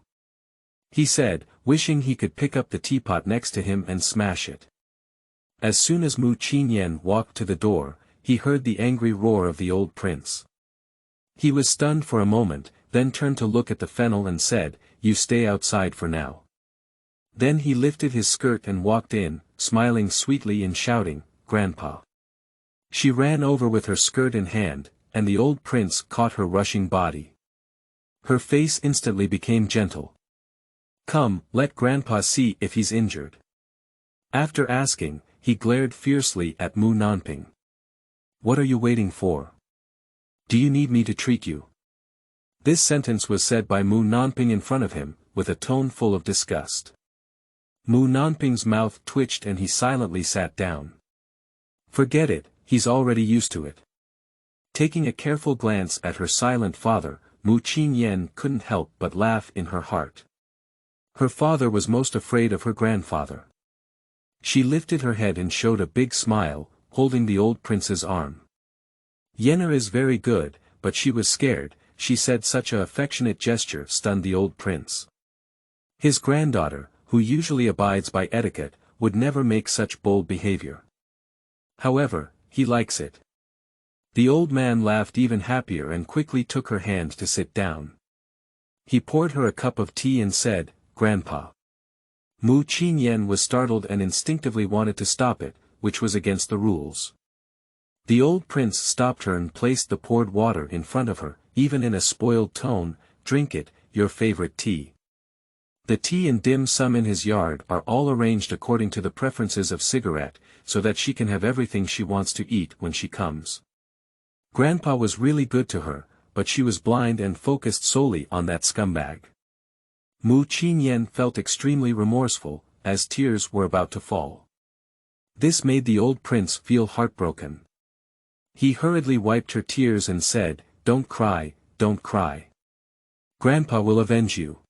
He said, wishing he could pick up the teapot next to him and smash it. As soon as Mu Qingyan walked to the door, he heard the angry roar of the old prince. He was stunned for a moment, then turned to look at the fennel and said, "You stay outside for now." Then he lifted his skirt and walked in, smiling sweetly and shouting, "Grandpa." She ran over with her skirt in hand, and the old prince caught her rushing body. Her face instantly became gentle. "Come, let Grandpa see if he's injured." After asking, he glared fiercely at Mu Nanping. "What are you waiting for? Do you need me to treat you?" This sentence was said by Mu Nanping in front of him, with a tone full of disgust. Mu Nanping's mouth twitched and he silently sat down. Forget it, he's already used to it. Taking a careful glance at her silent father, Mu Qingyan couldn't help but laugh in her heart. Her father was most afraid of her grandfather. She lifted her head and showed a big smile, holding the old prince's arm. "Yenna is very good, but she was scared," she said. Such a affectionate gesture stunned the old prince. His granddaughter, who usually abides by etiquette, would never make such bold behavior. However, he likes it. The old man laughed even happier and quickly took her hand to sit down. He poured her a cup of tea and said, "Grandpa." Mu Qingyan was startled and instinctively wanted to stop it, which was against the rules. The old prince stopped her and placed the poured water in front of her, even in a spoiled tone, "Drink it, your favorite tea." The tea and dim sum in his yard are all arranged according to the preferences of cigarette, so that she can have everything she wants to eat when she comes. Grandpa was really good to her, but she was blind and focused solely on that scumbag. Mu Qingyan felt extremely remorseful, as tears were about to fall. This made the old prince feel heartbroken. He hurriedly wiped her tears and said, "Don't cry, don't cry. Grandpa will avenge you."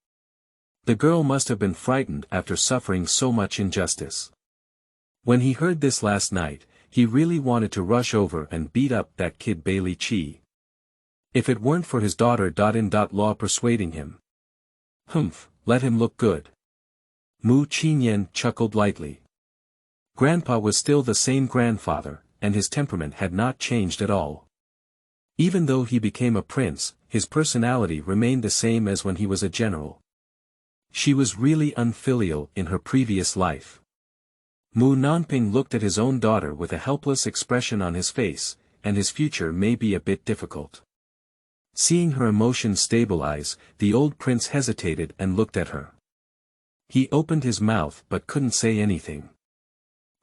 The girl must have been frightened after suffering so much injustice. When he heard this last night, he really wanted to rush over and beat up that kid Bailey Qi. If it weren't for his daughter-in-law persuading him. Humph, let him look good. Mu Qingyan chuckled lightly. Grandpa was still the same grandfather, and his temperament had not changed at all. Even though he became a prince, his personality remained the same as when he was a general. She was really unfilial in her previous life. Mu Nanping looked at his own daughter with a helpless expression on his face, and his future may be a bit difficult. Seeing her emotions stabilize, the old prince hesitated and looked at her. He opened his mouth but couldn't say anything.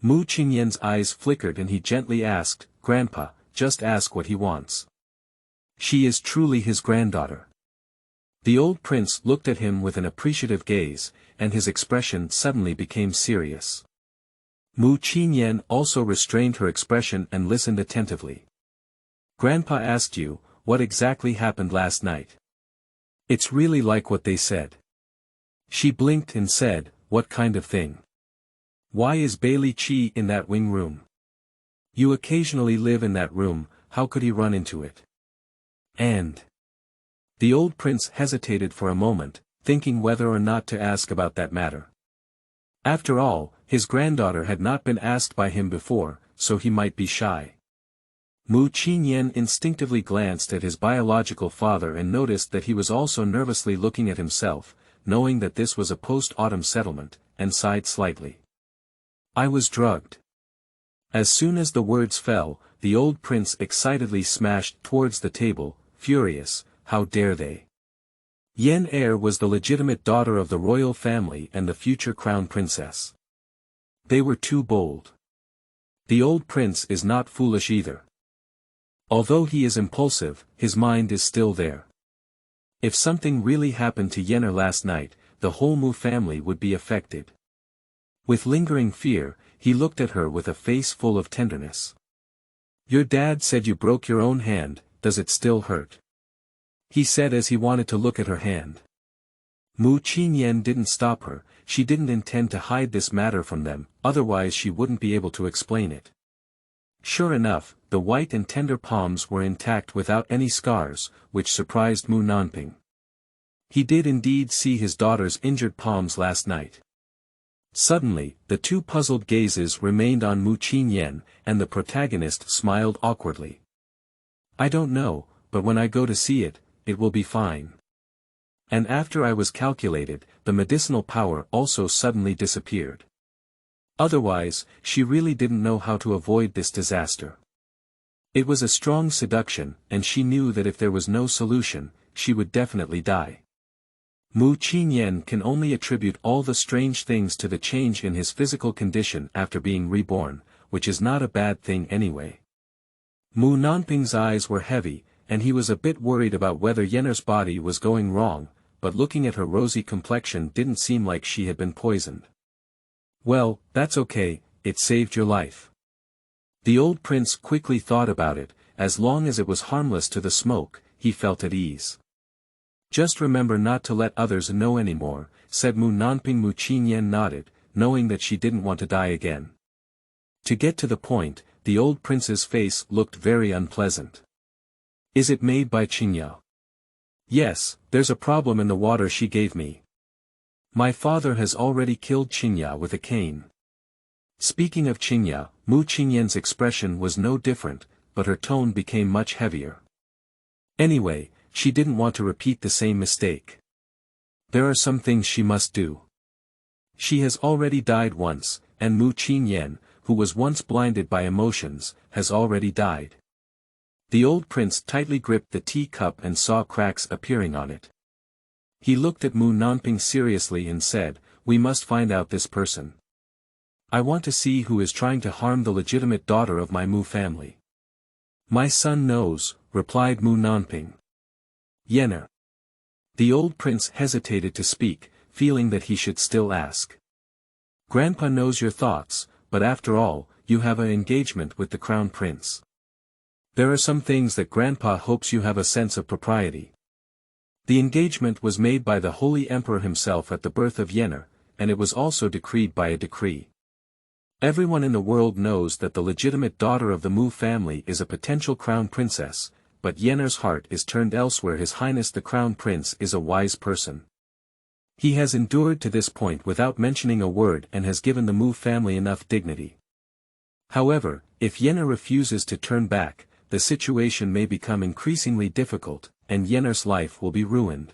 Mu Qingyan's eyes flickered and he gently asked, "Grandpa, just ask what he wants." She is truly his granddaughter. The old prince looked at him with an appreciative gaze, and his expression suddenly became serious. Mu Qingyan also restrained her expression and listened attentively. "Grandpa asked you, what exactly happened last night? It's really like what they said." She blinked and said, "What kind of thing? Why is Bailey Qi in that wing room? You occasionally live in that room, how could he run into it? And..." The old prince hesitated for a moment, thinking whether or not to ask about that matter. After all, his granddaughter had not been asked by him before, so he might be shy. Mu Qingyan instinctively glanced at his biological father and noticed that he was also nervously looking at himself, knowing that this was a post-autumn settlement, and sighed slightly. "I was drugged." As soon as the words fell, the old prince excitedly smashed towards the table, furious, how dare they? Yen Er was the legitimate daughter of the royal family and the future crown princess. They were too bold. The old prince is not foolish either. Although he is impulsive, his mind is still there. If something really happened to Yenner last night, the whole Mu family would be affected. With lingering fear, he looked at her with a face full of tenderness. Your dad said you broke your own hand, does it still hurt? He said as he wanted to look at her hand. Mu Qingyan didn't stop her, she didn't intend to hide this matter from them, otherwise she wouldn't be able to explain it. Sure enough, the white and tender palms were intact without any scars, which surprised Mu Nanping. He did indeed see his daughter's injured palms last night. Suddenly, the two puzzled gazes remained on Mu Qingyan, and the protagonist smiled awkwardly. I don't know, but when I go to see it, it will be fine. And after I was calculated, the medicinal power also suddenly disappeared. Otherwise, she really didn't know how to avoid this disaster. It was a strong seduction, and she knew that if there was no solution, she would definitely die. Mu Qingyan can only attribute all the strange things to the change in his physical condition after being reborn, which is not a bad thing anyway. Mu Nanping's eyes were heavy, and he was a bit worried about whether Yenner's body was going wrong, but looking at her rosy complexion didn't seem like she had been poisoned. Well, that's okay, it saved your life. The old prince quickly thought about it, as long as it was harmless to the smoke, he felt at ease. Just remember not to let others know anymore, said Mu Nanping. Mu Qingyan nodded, knowing that she didn't want to die again. To get to the point, the old prince's face looked very unpleasant. Is it made by Qingyan? Yes, there's a problem in the water she gave me. My father has already killed Qingyan with a cane. Speaking of Qingyan, Mu Qingyan's expression was no different, but her tone became much heavier. Anyway, she didn't want to repeat the same mistake. There are some things she must do. She has already died once, and Mu Qingyan, who was once blinded by emotions, has already died. The old prince tightly gripped the teacup and saw cracks appearing on it. He looked at Mu Nanping seriously and said, we must find out this person. I want to see who is trying to harm the legitimate daughter of my Mu family. My son knows, replied Mu Nanping. Yenner. The old prince hesitated to speak, feeling that he should still ask. Grandpa knows your thoughts, but after all, you have an engagement with the crown prince. There are some things that Grandpa hopes you have a sense of propriety. The engagement was made by the Holy Emperor himself at the birth of Yenner, and it was also decreed by a decree. Everyone in the world knows that the legitimate daughter of the Mu family is a potential crown princess, but Yenner's heart is turned elsewhere. His Highness the Crown Prince is a wise person. He has endured to this point without mentioning a word and has given the Mu family enough dignity. However, if Yenner refuses to turn back, the situation may become increasingly difficult, and Yenner's life will be ruined.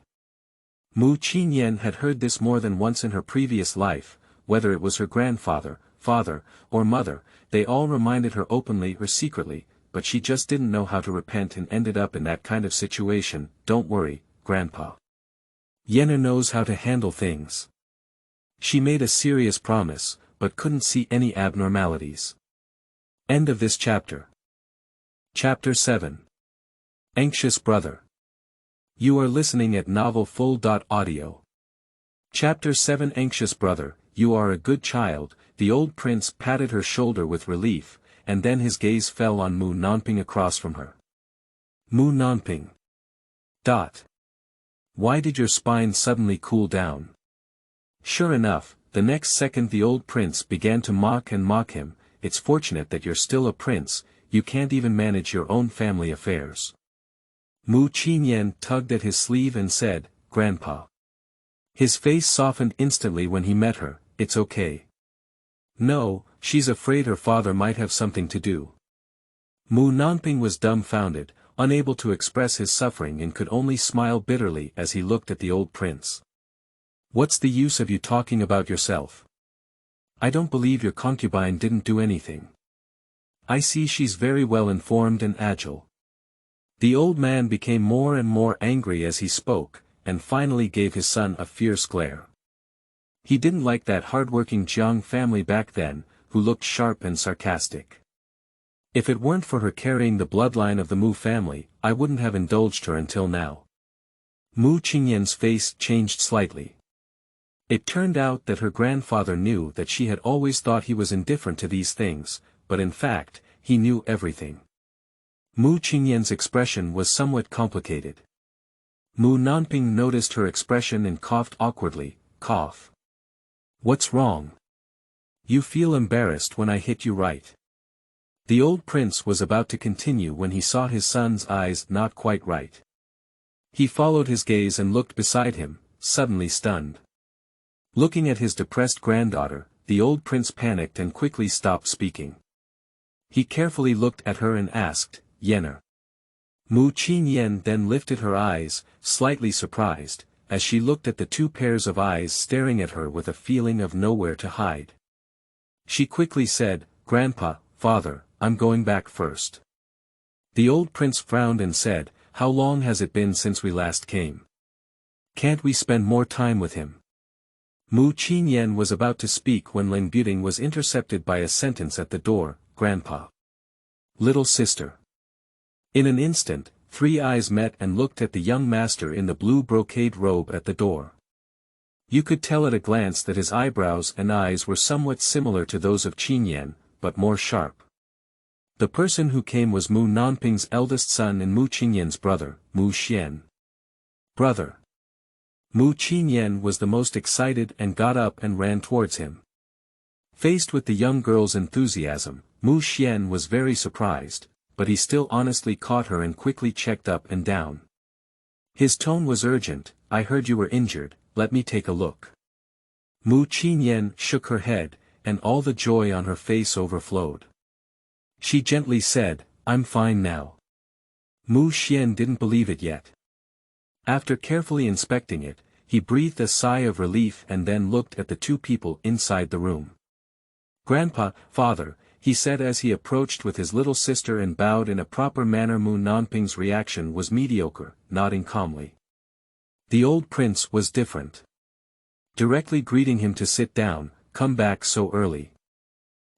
Mu Qingyan had heard this more than once in her previous life, whether it was her grandfather, father, or mother, they all reminded her openly or secretly, but she just didn't know how to repent and ended up in that kind of situation. Don't worry, Grandpa. Yenner knows how to handle things. She made a serious promise, but couldn't see any abnormalities. End of this chapter. Chapter 7. Anxious Brother. You are listening at novelfull.audio. Chapter 7. Anxious Brother, you are a good child. The old prince patted her shoulder with relief, and then his gaze fell on Mu Nanping across from her. Mu Nanping. Why did your spine suddenly cool down? Sure enough, the next second the old prince began to mock him. It's fortunate that you're still a prince, you can't even manage your own family affairs. Mu Qingyan tugged at his sleeve and said, Grandpa. His face softened instantly when he met her. It's okay. No, she's afraid her father might have something to do. Mu Nanping was dumbfounded, unable to express his suffering, and could only smile bitterly as he looked at the old prince. What's the use of you talking about yourself? I don't believe your concubine didn't do anything. I see she's very well informed and agile. The old man became more and more angry as he spoke, and finally gave his son a fierce glare. He didn't like that hard-working Jiang family back then, who looked sharp and sarcastic. If it weren't for her carrying the bloodline of the Mu family, I wouldn't have indulged her until now. Mu Qingyan's face changed slightly. It turned out that her grandfather knew that she had always thought he was indifferent to these things, but in fact, he knew everything. Mu Qingyan's expression was somewhat complicated. Mu Nanping noticed her expression and coughed awkwardly, cough. What's wrong? You feel embarrassed when I hit you, right? The old prince was about to continue when he saw his son's eyes not quite right. He followed his gaze and looked beside him, suddenly stunned. Looking at his depressed granddaughter, the old prince panicked and quickly stopped speaking. He carefully looked at her and asked, Yener. Mu Qingyan then lifted her eyes, slightly surprised, as she looked at the two pairs of eyes staring at her with a feeling of nowhere to hide. She quickly said, Grandpa, Father, I'm going back first. The old prince frowned and said, How long has it been since we last came? Can't we spend more time with him? Mu Qingyan was about to speak when Ling Buting was intercepted by a sentence at the door, Grandpa. Little sister. In an instant, three eyes met and looked at the young master in the blue brocade robe at the door. You could tell at a glance that his eyebrows and eyes were somewhat similar to those of Qingyan, but more sharp. The person who came was Mu Nanping's eldest son and Mu Qingyan's brother, Mu Xian. Brother. Mu Qingyan was the most excited and got up and ran towards him. Faced with the young girl's enthusiasm, Mu Xian was very surprised, but he still honestly caught her and quickly checked up and down. His tone was urgent, I heard you were injured, let me take a look. Mu Qingyan shook her head, and all the joy on her face overflowed. She gently said, I'm fine now. Mu Xian didn't believe it yet. After carefully inspecting it, he breathed a sigh of relief and then looked at the two people inside the room. Grandpa, Father, he said as he approached with his little sister and bowed in a proper manner. Mu Nanping's reaction was mediocre, nodding calmly. The old prince was different. Directly greeting him to sit down, come back so early.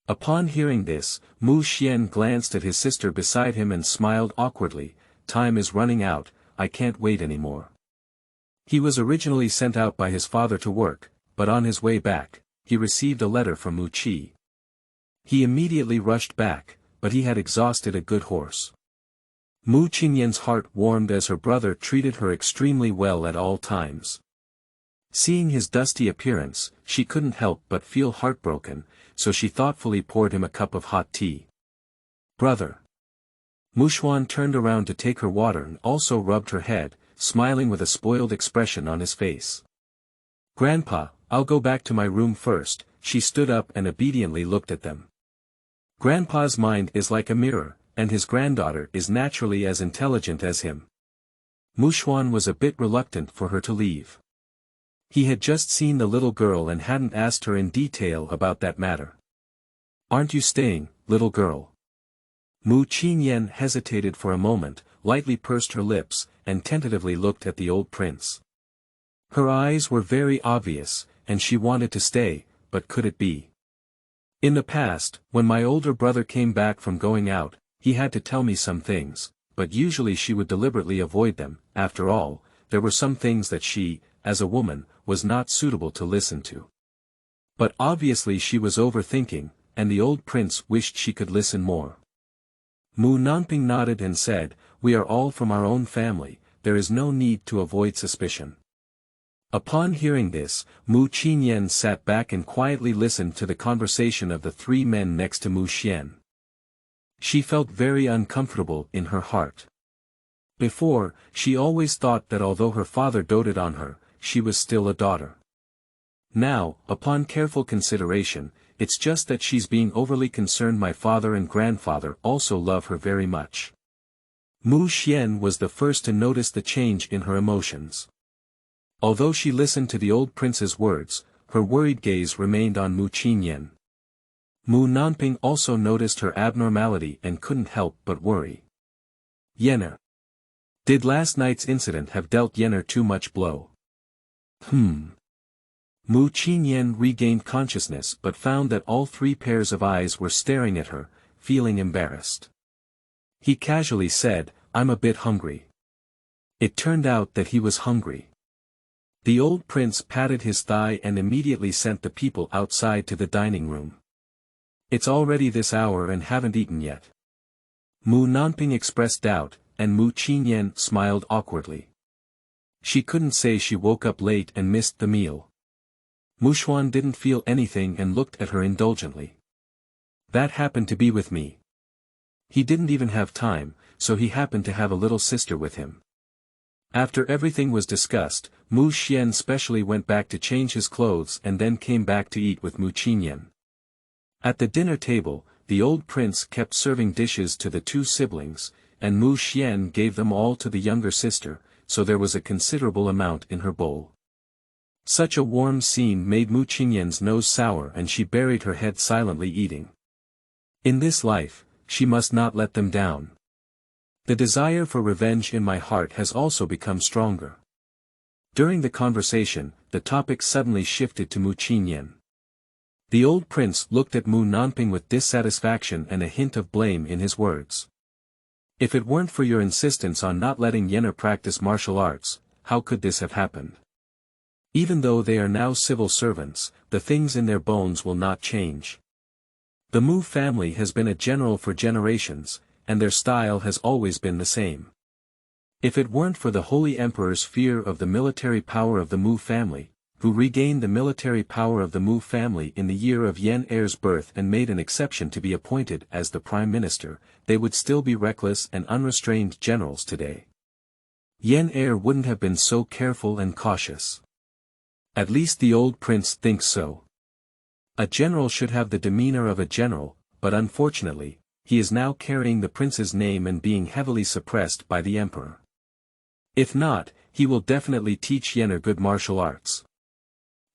Upon hearing this, Mu Xian glanced at his sister beside him and smiled awkwardly, time is running out, I can't wait anymore. He was originally sent out by his father to work, but on his way back, he received a letter from Mu Qi. He immediately rushed back, but he had exhausted a good horse. Mu Qingyan's heart warmed as her brother treated her extremely well at all times. Seeing his dusty appearance, she couldn't help but feel heartbroken, so she thoughtfully poured him a cup of hot tea. Brother. Mu Xuan turned around to take her water and also rubbed her head, smiling with a spoiled expression on his face. Grandpa, I'll go back to my room first. She stood up and obediently looked at them. Grandpa's mind is like a mirror, and his granddaughter is naturally as intelligent as him. Mu Xuan was a bit reluctant for her to leave. He had just seen the little girl and hadn't asked her in detail about that matter. Aren't you staying, little girl? Mu Qingyan hesitated for a moment, lightly pursed her lips, and tentatively looked at the old prince. Her eyes were very obvious, and she wanted to stay, but could it be? In the past, when my older brother came back from going out, he had to tell me some things, but usually she would deliberately avoid them. After all, there were some things that she, as a woman, was not suitable to listen to. But obviously she was overthinking, and the old prince wished she could listen more. Mu Nanping nodded and said, we are all from our own family, there is no need to avoid suspicion. Upon hearing this, Mu Qingyan sat back and quietly listened to the conversation of the three men next to Mu Xian. She felt very uncomfortable in her heart. Before, she always thought that although her father doted on her, she was still a daughter. Now, upon careful consideration, it's just that she's being overly concerned. My father and grandfather also love her very much. Mu Xian was the first to notice the change in her emotions. Although she listened to the old prince's words, her worried gaze remained on Mu Qingyan. Mu Nanping also noticed her abnormality and couldn't help but worry. Yener. Did last night's incident have dealt Yenner too much blow? Mu Qingyan regained consciousness but found that all three pairs of eyes were staring at her, feeling embarrassed. He casually said, "I'm a bit hungry." It turned out that he was hungry. The old prince patted his thigh and immediately sent the people outside to the dining room. "It's already this hour and haven't eaten yet." Mu Nanping expressed doubt, and Mu Qingyan smiled awkwardly. She couldn't say she woke up late and missed the meal. Mu Xuan didn't feel anything and looked at her indulgently. "That happened to be with me." He didn't even have time, so he happened to have a little sister with him. After everything was discussed, Mu Xian specially went back to change his clothes and then came back to eat with Mu Qingyan. At the dinner table, the old prince kept serving dishes to the two siblings, and Mu Xian gave them all to the younger sister, so there was a considerable amount in her bowl. Such a warm scene made Mu Qingyan's nose sour and she buried her head silently eating. In this life, she must not let them down. The desire for revenge in my heart has also become stronger. During the conversation, the topic suddenly shifted to Mu Qingyan. The old prince looked at Mu Nanping with dissatisfaction and a hint of blame in his words. "If it weren't for your insistence on not letting Yenner practice martial arts, how could this have happened? Even though they are now civil servants, the things in their bones will not change. The Mu family has been a general for generations, and their style has always been the same. If it weren't for the Holy Emperor's fear of the military power of the Mu family, who regained the military power of the Mu family in the year of Yen Heir's birth and made an exception to be appointed as the prime minister, they would still be reckless and unrestrained generals today. Yen Heir wouldn't have been so careful and cautious. At least the old prince thinks so. A general should have the demeanor of a general, but unfortunately, he is now carrying the prince's name and being heavily suppressed by the emperor. If not, he will definitely teach Yenner good martial arts."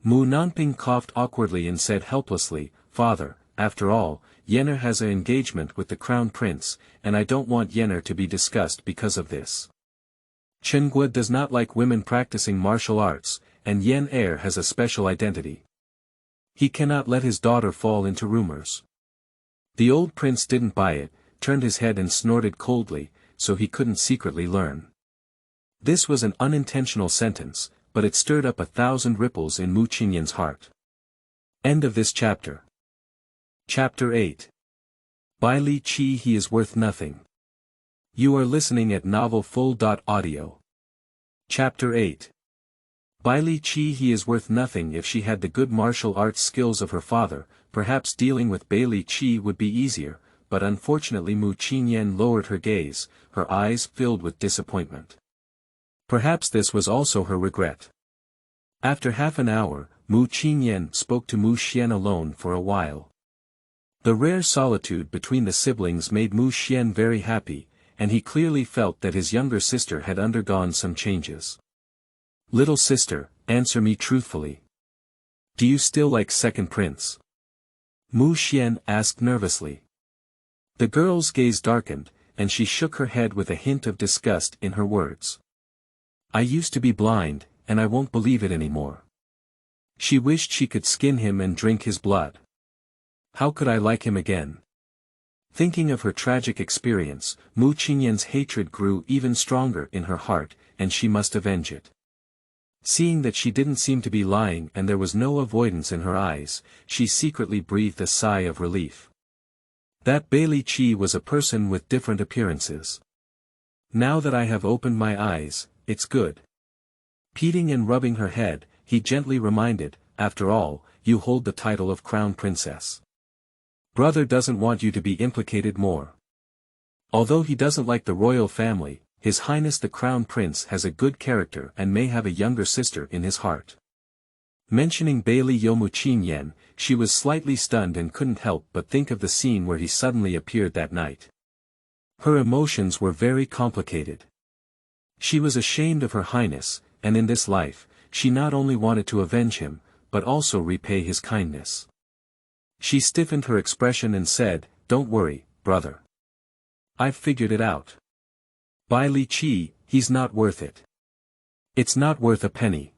Mu Nanping coughed awkwardly and said helplessly, "Father, after all, Yenner has an engagement with the crown prince, and I don't want Yenner to be discussed because of this. Chengua does not like women practicing martial arts, and Yen Heir has a special identity. He cannot let his daughter fall into rumors." The old prince didn't buy it, turned his head and snorted coldly, so he couldn't secretly learn. This was an unintentional sentence, but it stirred up 1,000 ripples in Mu Qingyan's heart. End of this chapter. Chapter 8. By Li Qi he is worth nothing. You are listening at novelfull.audio. Chapter 8. By Li Qi he is worth nothing. If she had the good martial arts skills of her father, perhaps dealing with Bei Li Qi would be easier, but unfortunately Mu Qingyan lowered her gaze, her eyes filled with disappointment. Perhaps this was also her regret. After half an hour, Mu Qingyan spoke to Mu Xian alone for a while. The rare solitude between the siblings made Mu Xian very happy, and he clearly felt that his younger sister had undergone some changes. "Little sister, answer me truthfully. Do you still like second prince?" Mu Xian asked nervously. The girl's gaze darkened, and she shook her head with a hint of disgust in her words. "I used to be blind, and I won't believe it anymore." She wished she could skin him and drink his blood. How could I like him again? Thinking of her tragic experience, Mu Qingyan's hatred grew even stronger in her heart, and she must avenge it. Seeing that she didn't seem to be lying and there was no avoidance in her eyes, she secretly breathed a sigh of relief. That Bei Li Qi was a person with different appearances. Now that I have opened my eyes, it's good. Peeing and rubbing her head, he gently reminded, "After all, you hold the title of crown princess. Brother doesn't want you to be implicated more. Although he doesn't like the royal family, His Highness the Crown Prince has a good character and may have a younger sister in his heart." Mentioning Bei Li Mu Qingyan, she was slightly stunned and couldn't help but think of the scene where he suddenly appeared that night. Her emotions were very complicated. She was ashamed of Her Highness, and in this life, she not only wanted to avenge him, but also repay his kindness. She stiffened her expression and said, "Don't worry, brother. I've figured it out. Bei Li Qi, He's not worth it. It's not worth a penny.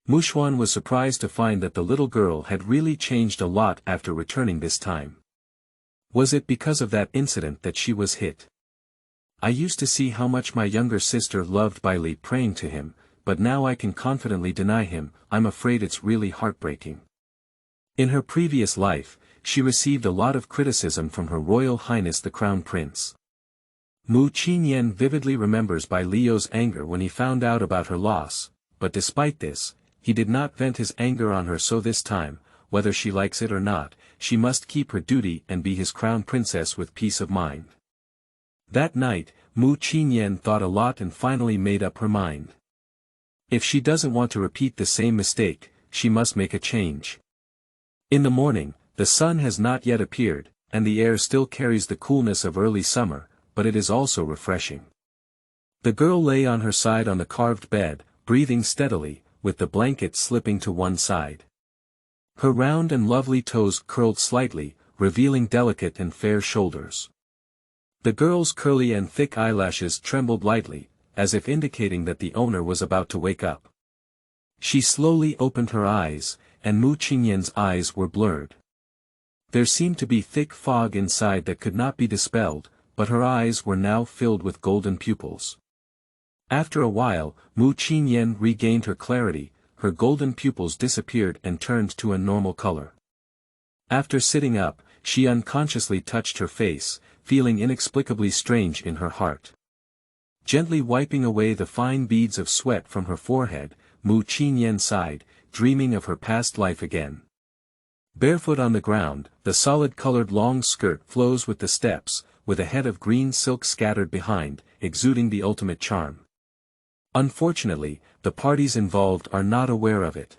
Muxuan was surprised to find that the little girl had really changed a lot after returning this time. Was it because of that incident that she was hit? I used to see how much my younger sister loved Bailey praying to him, but now I can confidently deny him. I'm afraid it's really heartbreaking. In her previous life, she received a lot of criticism from Her Royal Highness the Crown Prince. Mu Qingyan vividly remembers Bai Liu's anger when he found out about her loss, but despite this, he did not vent his anger on her, so this time, whether she likes it or not, she must keep her duty and be his crown princess with peace of mind. That night, Mu Qingyan thought a lot and finally made up her mind. If she doesn't want to repeat the same mistake, she must make a change. In the morning, the sun has not yet appeared, and the air still carries the coolness of early summer, but it is also refreshing. The girl lay on her side on the carved bed, breathing steadily, with the blanket slipping to one side. Her round and lovely toes curled slightly, revealing delicate and fair shoulders. The girl's curly and thick eyelashes trembled lightly, as if indicating that the owner was about to wake up. She slowly opened her eyes, and Mu Qingyan's eyes were blurred. There seemed to be thick fog inside that could not be dispelled, but her eyes were now filled with golden pupils. After a while, Mu Qingyan regained her clarity, her golden pupils disappeared and turned to a normal color. After sitting up, she unconsciously touched her face, feeling inexplicably strange in her heart. Gently wiping away the fine beads of sweat from her forehead, Mu Qingyan sighed, dreaming of her past life again. Barefoot on the ground, the solid-colored long skirt flows with the steps, with a head of green silk scattered behind, exuding the ultimate charm. Unfortunately, the parties involved are not aware of it.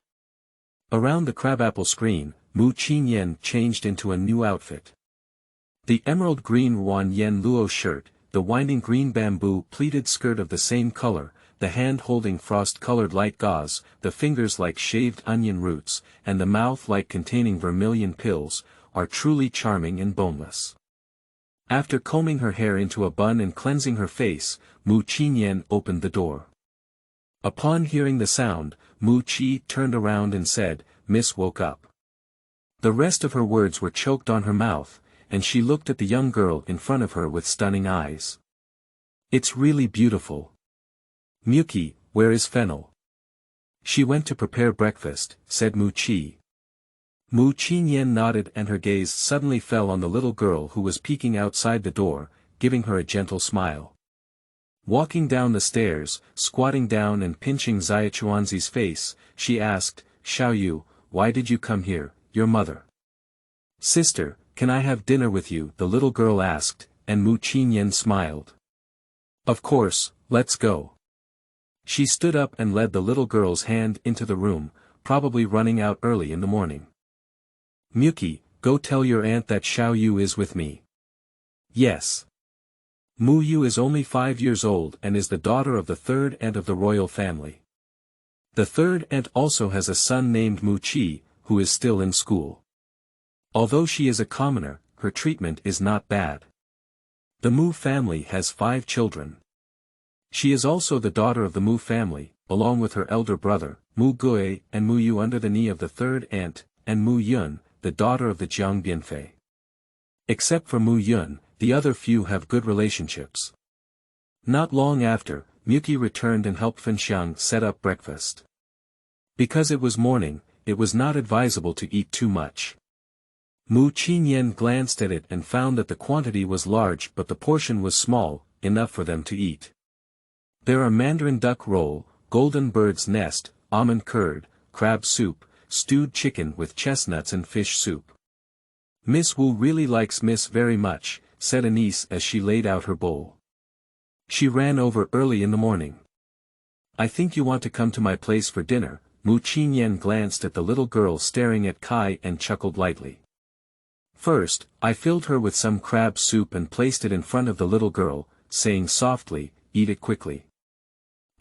Around the crabapple screen, Mu Qingyan changed into a new outfit. The emerald green Ruan Yen Luo shirt, the winding green bamboo pleated skirt of the same color, the hand holding frost-colored light gauze, the fingers like shaved onion roots, and the mouth like containing vermilion pills, are truly charming and boneless. After combing her hair into a bun and cleansing her face, Mu Qingyan opened the door. Upon hearing the sound, Mu Qi turned around and said, "Miss woke up." The rest of her words were choked on her mouth, and she looked at the young girl in front of her with stunning eyes. "It's really beautiful." "Muki, where is Fennel?" "She went to prepare breakfast," said Mu Qi. Mu Qingyan nodded and her gaze suddenly fell on the little girl who was peeking outside the door, giving her a gentle smile. Walking down the stairs, squatting down and pinching Xia Chuanzi's face, she asked, "Xiao Yu, why did you come here, your mother?" "Sister, can I have dinner with you?" the little girl asked, and Mu Qingyan smiled. "Of course, let's go." She stood up and led the little girl's hand into the room, probably running out early in the morning. "Muki, go tell your aunt that Xiao Yu is with me." "Yes." Mu Yu is only 5 years old and is the daughter of the third aunt of the royal family. The third aunt also has a son named Mu Qi, who is still in school. Although she is a commoner, her treatment is not bad. The Mu family has 5 children. She is also the daughter of the Mu family, along with her elder brother, Mu Gui and Mu Yu under the knee of the third aunt, and Mu Yun, the daughter of the Jiang Bianfei. Except for Mu Yun, the other few have good relationships. Not long after, Muki returned and helped Fenxiang set up breakfast. Because it was morning, it was not advisable to eat too much. Mu Qingyan glanced at it and found that the quantity was large but the portion was small, enough for them to eat. There are mandarin duck roll, golden bird's nest, almond curd, crab soup, stewed chicken with chestnuts and fish soup. "Miss Wu really likes Miss very much," said Anise as she laid out her bowl. "She ran over early in the morning. I think you want to come to my place for dinner." Mu Qingyan glanced at the little girl staring at Kai and chuckled lightly. "First, I filled her with some crab soup and placed it in front of the little girl, saying softly, 'Eat it quickly.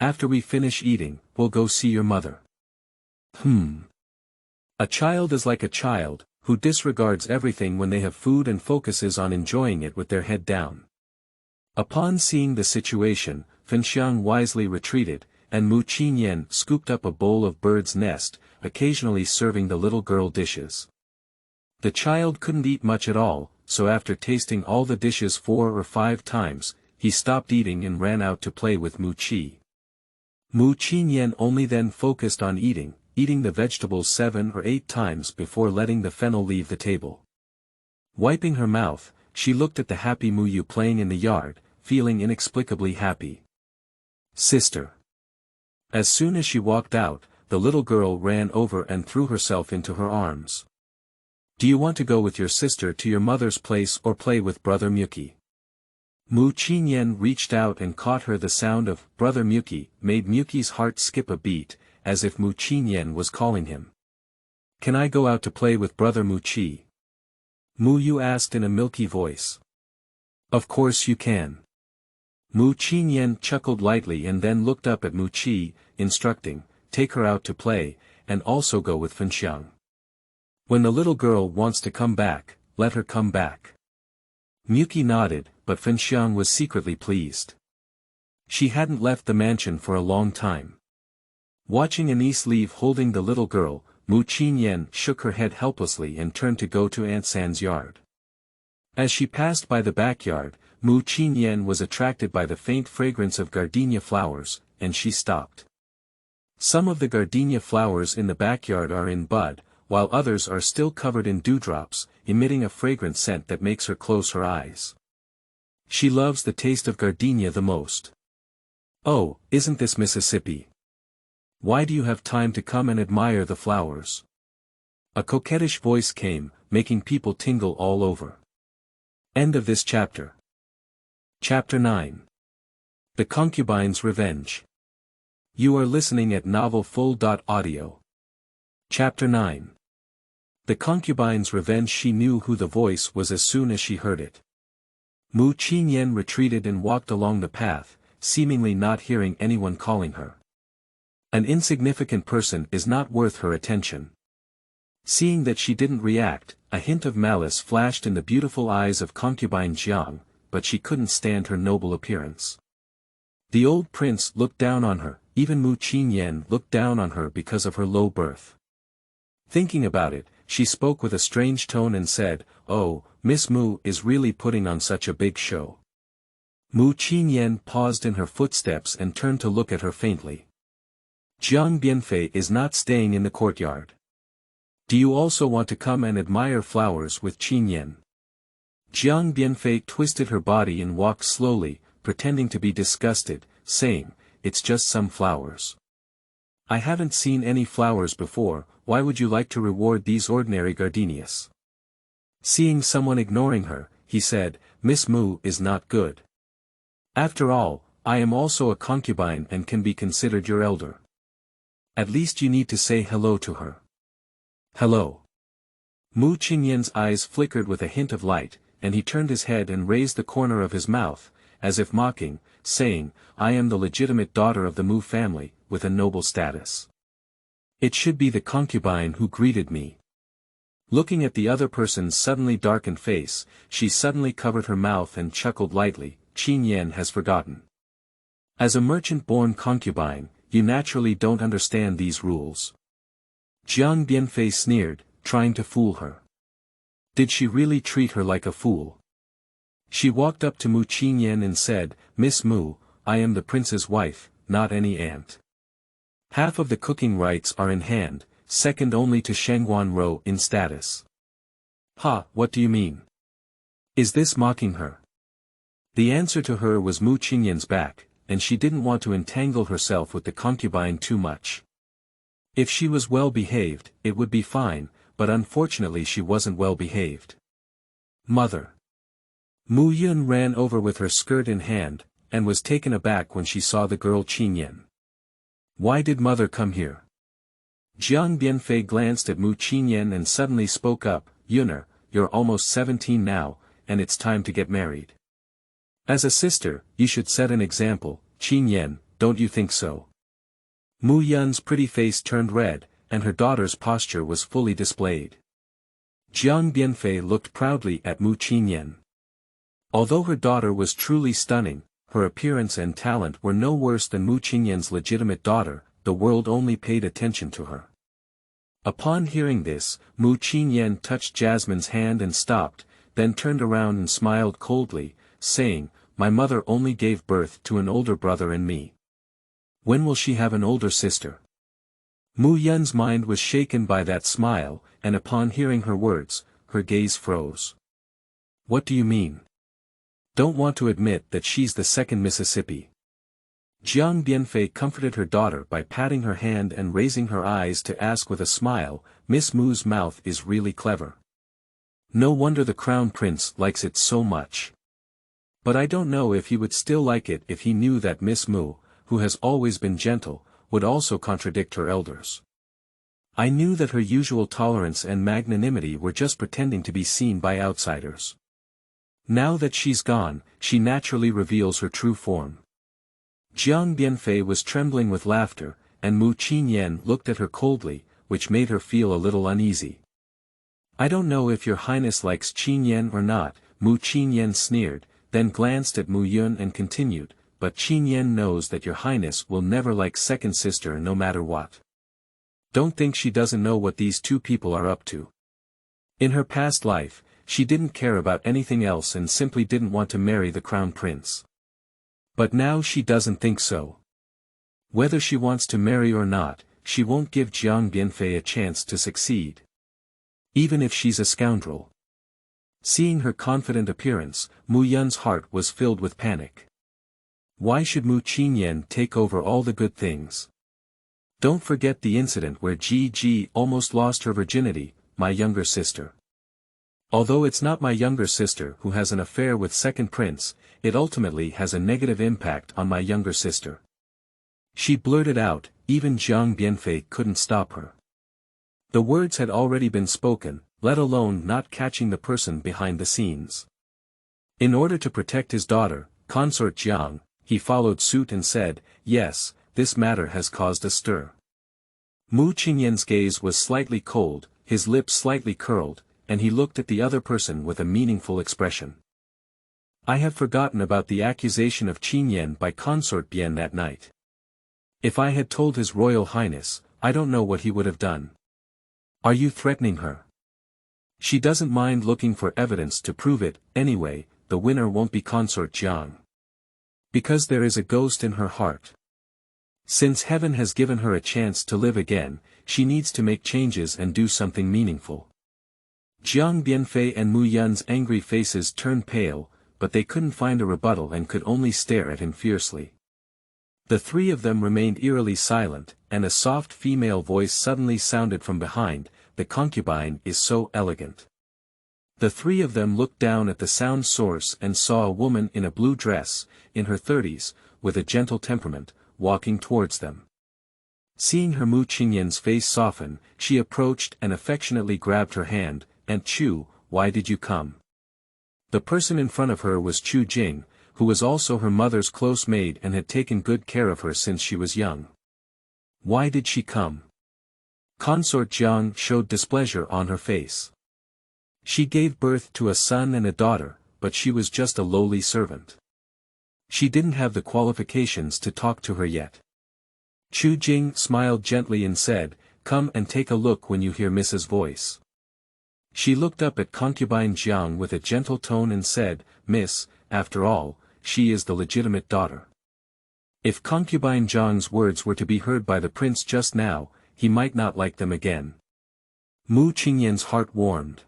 After we finish eating, we'll go see your mother.'" A child is like a child, who disregards everything when they have food and focuses on enjoying it with their head down. Upon seeing the situation, Qingyan wisely retreated, and Qingyan scooped up a bowl of bird's nest, occasionally serving the little girl dishes. The child couldn't eat much at all, so after tasting all the dishes 4 or 5 times, he stopped eating and ran out to play with Qi. Qingyan only then focused on eating the vegetables 7 or 8 times before letting the fennel leave the table. Wiping her mouth, she looked at the happy Yu playing in the yard, feeling inexplicably happy. Sister. As soon as she walked out, the little girl ran over and threw herself into her arms. Do you want to go with your sister to your mother's place or play with Brother Muki? Qingyan reached out and caught her. The sound of Brother Muki made Muki's heart skip a beat, as if Qingyan was calling him. Can I go out to play with Brother Muki? Yu asked in a milky voice. Of course you can. Qingyan chuckled lightly and then looked up at Muki, instructing, take her out to play, and also go with Qingyan. When the little girl wants to come back, let her come back. Muki nodded, but Qingyan was secretly pleased. She hadn't left the mansion for a long time. Watching Anise leave holding the little girl, Qingyan shook her head helplessly and turned to go to Aunt San's yard. As she passed by the backyard, Qingyan was attracted by the faint fragrance of gardenia flowers, and she stopped. Some of the gardenia flowers in the backyard are in bud, while others are still covered in dewdrops, emitting a fragrant scent that makes her close her eyes. She loves the taste of gardenia the most. Oh, isn't this Mississippi? Why do you have time to come and admire the flowers? A coquettish voice came, making people tingle all over. End of this chapter. Chapter 9. The Concubine's Revenge. You are listening at novelfull.audio. Chapter 9. The Concubine's Revenge. She knew who the voice was as soon as she heard it. Qingyan retreated and walked along the path, seemingly not hearing anyone calling her. An insignificant person is not worth her attention. Seeing that she didn't react, a hint of malice flashed in the beautiful eyes of Concubine Jiang, but she couldn't stand her noble appearance. The old prince looked down on her, even Qingyan looked down on her because of her low birth. Thinking about it, she spoke with a strange tone and said, "Oh, Miss Mu is really putting on such a big show." Qingyan paused in her footsteps and turned to look at her faintly. Jiang Bianfei is not staying in the courtyard. Do you also want to come and admire flowers with Qingyan? Jiang Bianfei twisted her body and walked slowly, pretending to be disgusted, saying, "It's just some flowers. I haven't seen any flowers before. Why would you like to reward these ordinary gardenias?" Seeing someone ignoring her, he said, "Miss Mu is not good. After all, I am also a concubine and can be considered your elder. At least you need to say hello to her." "Hello." Qingyan's eyes flickered with a hint of light, and he turned his head and raised the corner of his mouth, as if mocking, saying, "I am the legitimate daughter of the Mu family, with a noble status. It should be the concubine who greeted me." Looking at the other person's suddenly darkened face, she suddenly covered her mouth and chuckled lightly. Qingyan has forgotten. As a merchant-born concubine, you naturally don't understand these rules. Jiang Bianfei sneered, trying to fool her. Did she really treat her like a fool? She walked up to Qingyan and said, "Miss Mu, I am the prince's wife, not any aunt. Half of the cooking rights are in hand, second only to Shangguan Rou in status." "Ha, what do you mean? Is this mocking her?" The answer to her was Qingyan's back, and she didn't want to entangle herself with the concubine too much. If she was well behaved, it would be fine, but unfortunately she wasn't well behaved. "Mother." Yun ran over with her skirt in hand, and was taken aback when she saw the girl Qingyan. "Why did mother come here?" Jiang Bianfei glanced at Qingyan and suddenly spoke up, "Yuner, you're almost 17 now, and it's time to get married. As a sister, you should set an example, Qingyan, don't you think so?" Yun's pretty face turned red, and her daughter's posture was fully displayed. Jiang Bianfei looked proudly at Qingyan. Although her daughter was truly stunning, her appearance and talent were no worse than Mu Qingyan's legitimate daughter, the world only paid attention to her. Upon hearing this, Mu Qingyan touched Jasmine's hand and stopped, then turned around and smiled coldly, saying, "My mother only gave birth to an older brother and me. When will she have an older sister?" Mu Yun's mind was shaken by that smile, and upon hearing her words, her gaze froze. "What do you mean?" "Don't want to admit that she's the second Mississippi." Jiang Bianfei comforted her daughter by patting her hand and raising her eyes to ask with a smile, "Miss Mu's mouth is really clever. No wonder the Crown Prince likes it so much. But I don't know if he would still like it if he knew that Miss Mu, who has always been gentle, would also contradict her elders. I knew that her usual tolerance and magnanimity were just pretending to be seen by outsiders. Now that she's gone, she naturally reveals her true form." Jiang Bianfei was trembling with laughter, and Mu Qingyan looked at her coldly, which made her feel a little uneasy. "I don't know if your highness likes Qingyan or not," Mu Qingyan sneered, then glanced at Mu Yun and continued, "but Qingyan knows that your highness will never like second sister no matter what. Don't think she doesn't know what these two people are up to. In her past life, she didn't care about anything else and simply didn't want to marry the crown prince. But now she doesn't think so. Whether she wants to marry or not, she won't give Jiang Bianfei a chance to succeed. Even if she's a scoundrel." Seeing her confident appearance, Mu Yun's heart was filled with panic. Why should Mu Qingyan take over all the good things? Don't forget the incident where Ji almost lost her virginity, my younger sister. Although it's not my younger sister who has an affair with second prince, it ultimately has a negative impact on my younger sister. She blurted out, even Jiang Bianfei couldn't stop her. The words had already been spoken, let alone not catching the person behind the scenes. In order to protect his daughter, Consort Jiang, he followed suit and said, "Yes, this matter has caused a stir." Mu Qingyan's gaze was slightly cold, his lips slightly curled, and he looked at the other person with a meaningful expression. "I have forgotten about the accusation of Qingyan by Consort Bien that night. If I had told His Royal Highness, I don't know what he would have done." "Are you threatening her?" "She doesn't mind looking for evidence to prove it, anyway, the winner won't be Consort Jiang. Because there is a ghost in her heart. Since heaven has given her a chance to live again, she needs to make changes and do something meaningful." Jiang Bianfei and Mu Yun's angry faces turned pale, but they couldn't find a rebuttal and could only stare at him fiercely. The three of them remained eerily silent, and a soft female voice suddenly sounded from behind, "The concubine is so elegant." The three of them looked down at the sound source and saw a woman in a blue dress, in her 30s, with a gentle temperament, walking towards them. Seeing her, Mu Qingyan's face soften, she approached and affectionately grabbed her hand, "Aunt Chu, why did you come?" The person in front of her was Chu Jing, who was also her mother's close maid and had taken good care of her since she was young. "Why did she come?" Consort Jiang showed displeasure on her face. "She gave birth to a son and a daughter, but she was just a lowly servant. She didn't have the qualifications to talk to her yet." Chu Jing smiled gently and said, "Come and take a look when you hear Mrs. voice." She looked up at Concubine Jiang with a gentle tone and said, "Miss, after all, she is the legitimate daughter." If Concubine Jiang's words were to be heard by the prince just now, he might not like them again. Mu Qingyan's heart warmed.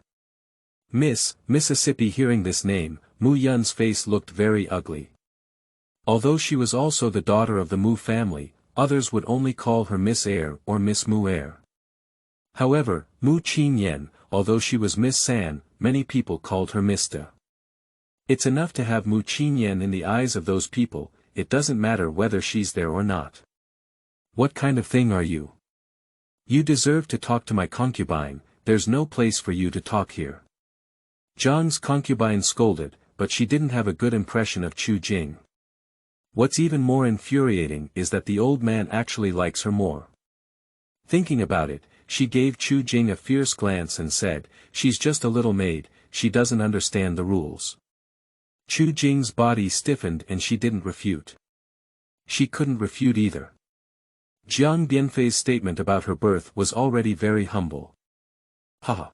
Miss Mississippi. Hearing this name, Mu Yun's face looked very ugly. Although she was also the daughter of the Mu family, others would only call her Miss Air or Miss Mu Air. However, Mu Qingyan, although she was Miss San, many people called her Mista. It's enough to have Mu Qingyan in the eyes of those people, it doesn't matter whether she's there or not. "What kind of thing are you? You deserve to talk to my concubine, there's no place for you to talk here." Jiang's concubine scolded, but she didn't have a good impression of Chu Jing. What's even more infuriating is that the old man actually likes her more. Thinking about it, she gave Chu Jing a fierce glance and said, "She's just a little maid, she doesn't understand the rules." Chu Jing's body stiffened and she didn't refute. She couldn't refute either. Jiang Bianfei's statement about her birth was already very humble. Haha.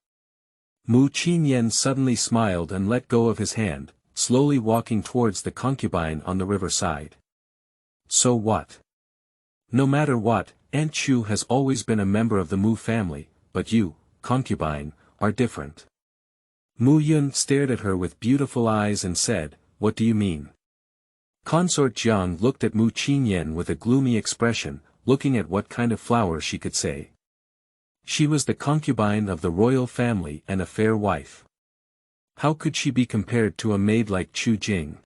Mu Qingyan suddenly smiled and let go of his hand, slowly walking towards the concubine on the riverside. So what? No matter what, Aunt Chu has always been a member of the Mu family, but you, concubine, are different. Mu Yun stared at her with beautiful eyes and said, "What do you mean?" Consort Jiang looked at Mu Qingyan with a gloomy expression, looking at what kind of flower she could say. She was the concubine of the royal family and a fair wife. How could she be compared to a maid like Chu Jing?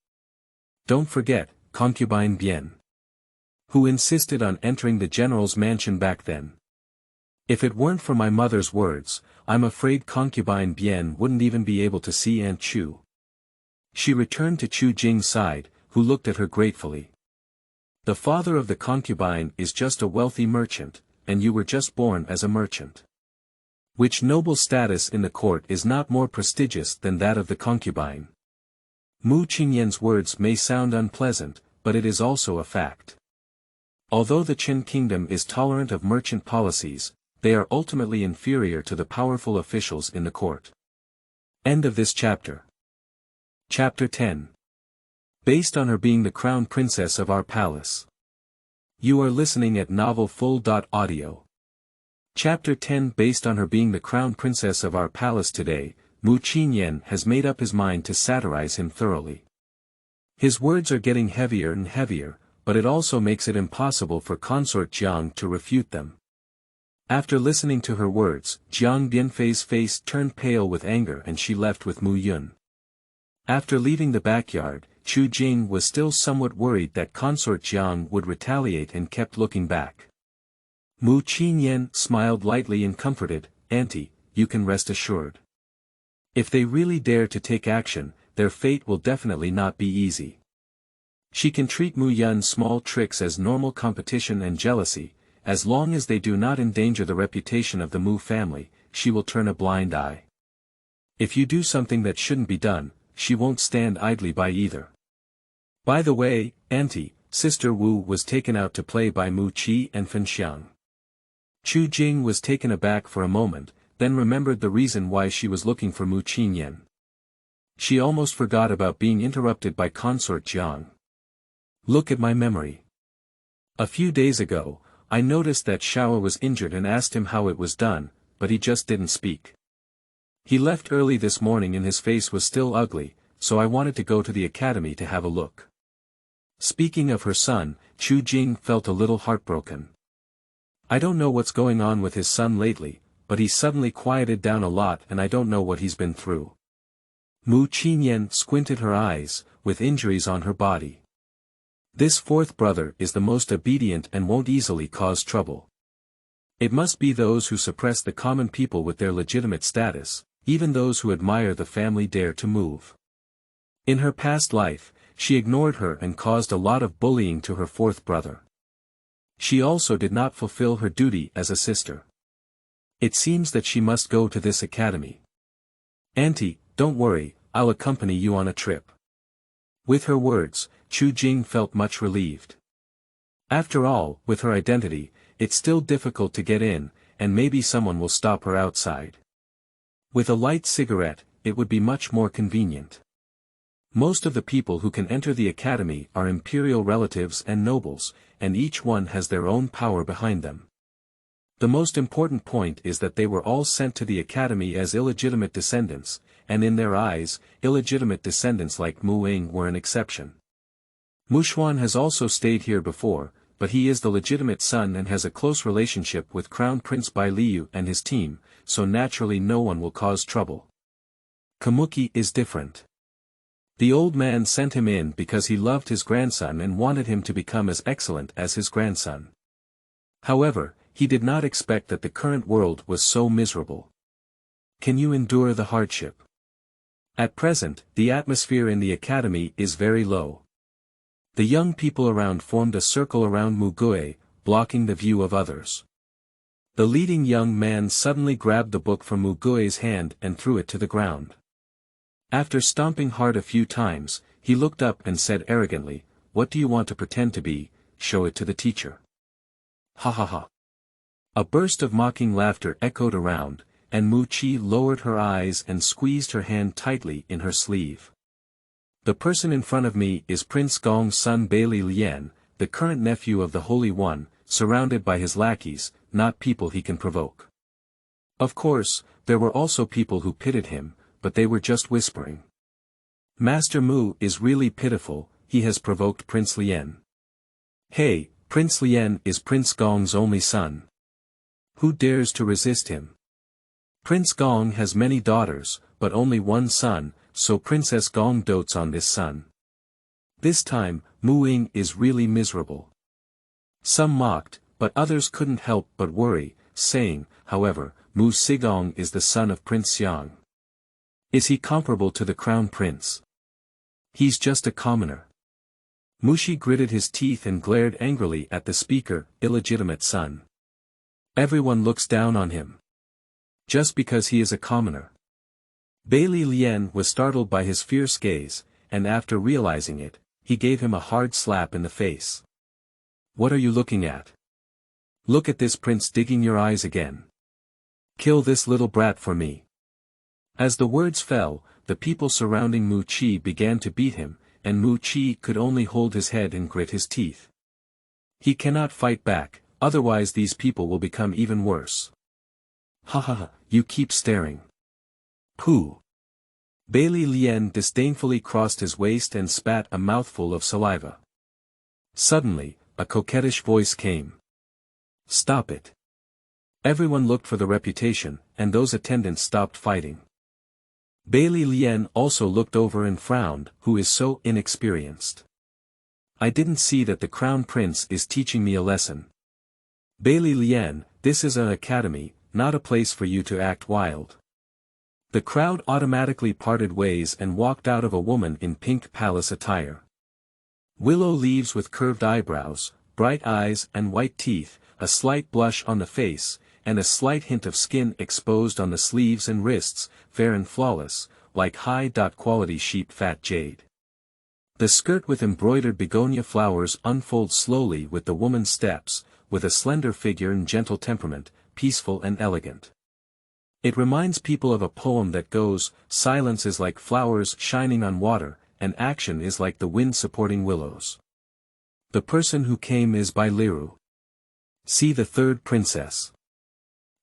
Don't forget, concubine Bien, who insisted on entering the general's mansion back then. If it weren't for my mother's words, I'm afraid concubine Bien wouldn't even be able to see Aunt Chu. She returned to Chu Jing's side, who looked at her gratefully. The father of the concubine is just a wealthy merchant, and you were just born as a merchant. Which noble status in the court is not more prestigious than that of the concubine? Mu Qingyan's words may sound unpleasant, but it is also a fact. Although the Qin kingdom is tolerant of merchant policies, they are ultimately inferior to the powerful officials in the court. End of this chapter. Chapter 10. Based on her being the crown princess of our palace. You are listening at novelfull.audio. Chapter 10. Based on her being the crown princess of our palace today, Mu Qingyan has made up his mind to satirize him thoroughly. His words are getting heavier and heavier, but it also makes it impossible for Consort Jiang to refute them. After listening to her words, Jiang Bianfei's face turned pale with anger and she left with Mu Yun. After leaving the backyard, Chu Jing was still somewhat worried that Consort Jiang would retaliate and kept looking back. Mu Qingyan smiled lightly and comforted, "Auntie, you can rest assured. If they really dare to take action, their fate will definitely not be easy. She can treat Mu Yun's small tricks as normal competition and jealousy, as long as they do not endanger the reputation of the Mu family, she will turn a blind eye. If you do something that shouldn't be done, she won't stand idly by either. By the way, Auntie, Sister Wu was taken out to play by Mu Qi and Fenxiang." Chu Jing was taken aback for a moment, then remembered the reason why she was looking for Mu Qingyan. She almost forgot about being interrupted by Consort Jiang. "Look at my memory. A few days ago, I noticed that Xiao was injured and asked him how it was done, but he just didn't speak. He left early this morning and his face was still ugly, so I wanted to go to the academy to have a look." Speaking of her son, Chu Jing felt a little heartbroken. "I don't know what's going on with his son lately, but he's suddenly quieted down a lot and I don't know what he's been through." Mu Qingyan squinted her eyes, with injuries on her body. "This fourth brother is the most obedient and won't easily cause trouble. It must be those who suppress the common people with their legitimate status, even those who admire the family dare to move. In her past life, she ignored her and caused a lot of bullying to her fourth brother. She also did not fulfill her duty as a sister. It seems that she must go to this academy. Auntie, don't worry, I'll accompany you on a trip." With her words, Chu Jing felt much relieved. After all, with her identity, it's still difficult to get in, and maybe someone will stop her outside. With a light cigarette, it would be much more convenient. Most of the people who can enter the academy are imperial relatives and nobles, and each one has their own power behind them. The most important point is that they were all sent to the academy as illegitimate descendants, and in their eyes, illegitimate descendants like Mu Ying were an exception. Mu Xuan has also stayed here before, but he is the legitimate son and has a close relationship with Crown Prince Bai Liu and his team, so naturally no one will cause trouble. Kamuki is different. The old man sent him in because he loved his grandson and wanted him to become as excellent as his grandson. However, he did not expect that the current world was so miserable. Can you endure the hardship? At present, the atmosphere in the academy is very low. The young people around formed a circle around Mu Gui, blocking the view of others. The leading young man suddenly grabbed the book from Mu Gui's hand and threw it to the ground. After stomping hard a few times, He looked up and said arrogantly, "What do you want to pretend to be? Show it to the teacher." Ha ha ha. A burst of mocking laughter echoed around, and Mu Qi lowered her eyes and squeezed her hand tightly in her sleeve. "The person in front of me is Prince Gong's son Bailey Lian, the current nephew of the Holy One, surrounded by his lackeys, not people he can provoke." Of course, there were also people who pitied him, but they were just whispering. "Master Mu is really pitiful, he has provoked Prince Lian. Hey, Prince Lian is Prince Gong's only son. Who dares to resist him? Prince Gong has many daughters, but only one son, so Princess Gong dotes on this son. This time, Mu Ying is really miserable." Some mocked, but others couldn't help but worry, saying, however, "Mu Sigong is the son of Prince Xiang. Is he comparable to the crown prince? He's just a commoner." Mushi gritted his teeth and glared angrily at the speaker, illegitimate son. Everyone looks down on him. Just because he is a commoner. Bailey Lian was startled by his fierce gaze, and after realizing it, he gave him a hard slap in the face. "What are you looking at? Look at this prince digging your eyes again. Kill this little brat for me." As the words fell, the people surrounding Mu Qi began to beat him, and Mu Qi could only hold his head and grit his teeth. He cannot fight back, otherwise these people will become even worse. "Ha ha ha, you keep staring. Pooh." Bailey Lian disdainfully crossed his waist and spat a mouthful of saliva. Suddenly, a coquettish voice came. "Stop it." Everyone looked for the reputation, and those attendants stopped fighting. Bailey Lian also looked over and frowned, "Who is so inexperienced? I didn't see that the crown prince is teaching me a lesson. Bailey Lian, this is an academy, not a place for you to act wild." The crowd automatically parted ways and walked out of a woman in pink palace attire. Willow leaves with curved eyebrows, bright eyes and white teeth, a slight blush on the face, and a slight hint of skin exposed on the sleeves and wrists, fair and flawless, like high-quality sheep fat jade. The skirt with embroidered begonia flowers unfolds slowly with the woman's steps, with a slender figure and gentle temperament, peaceful and elegant. It reminds people of a poem that goes, "Silence is like flowers shining on water, and action is like the wind supporting willows." The person who came is Bai Liru. See the third princess.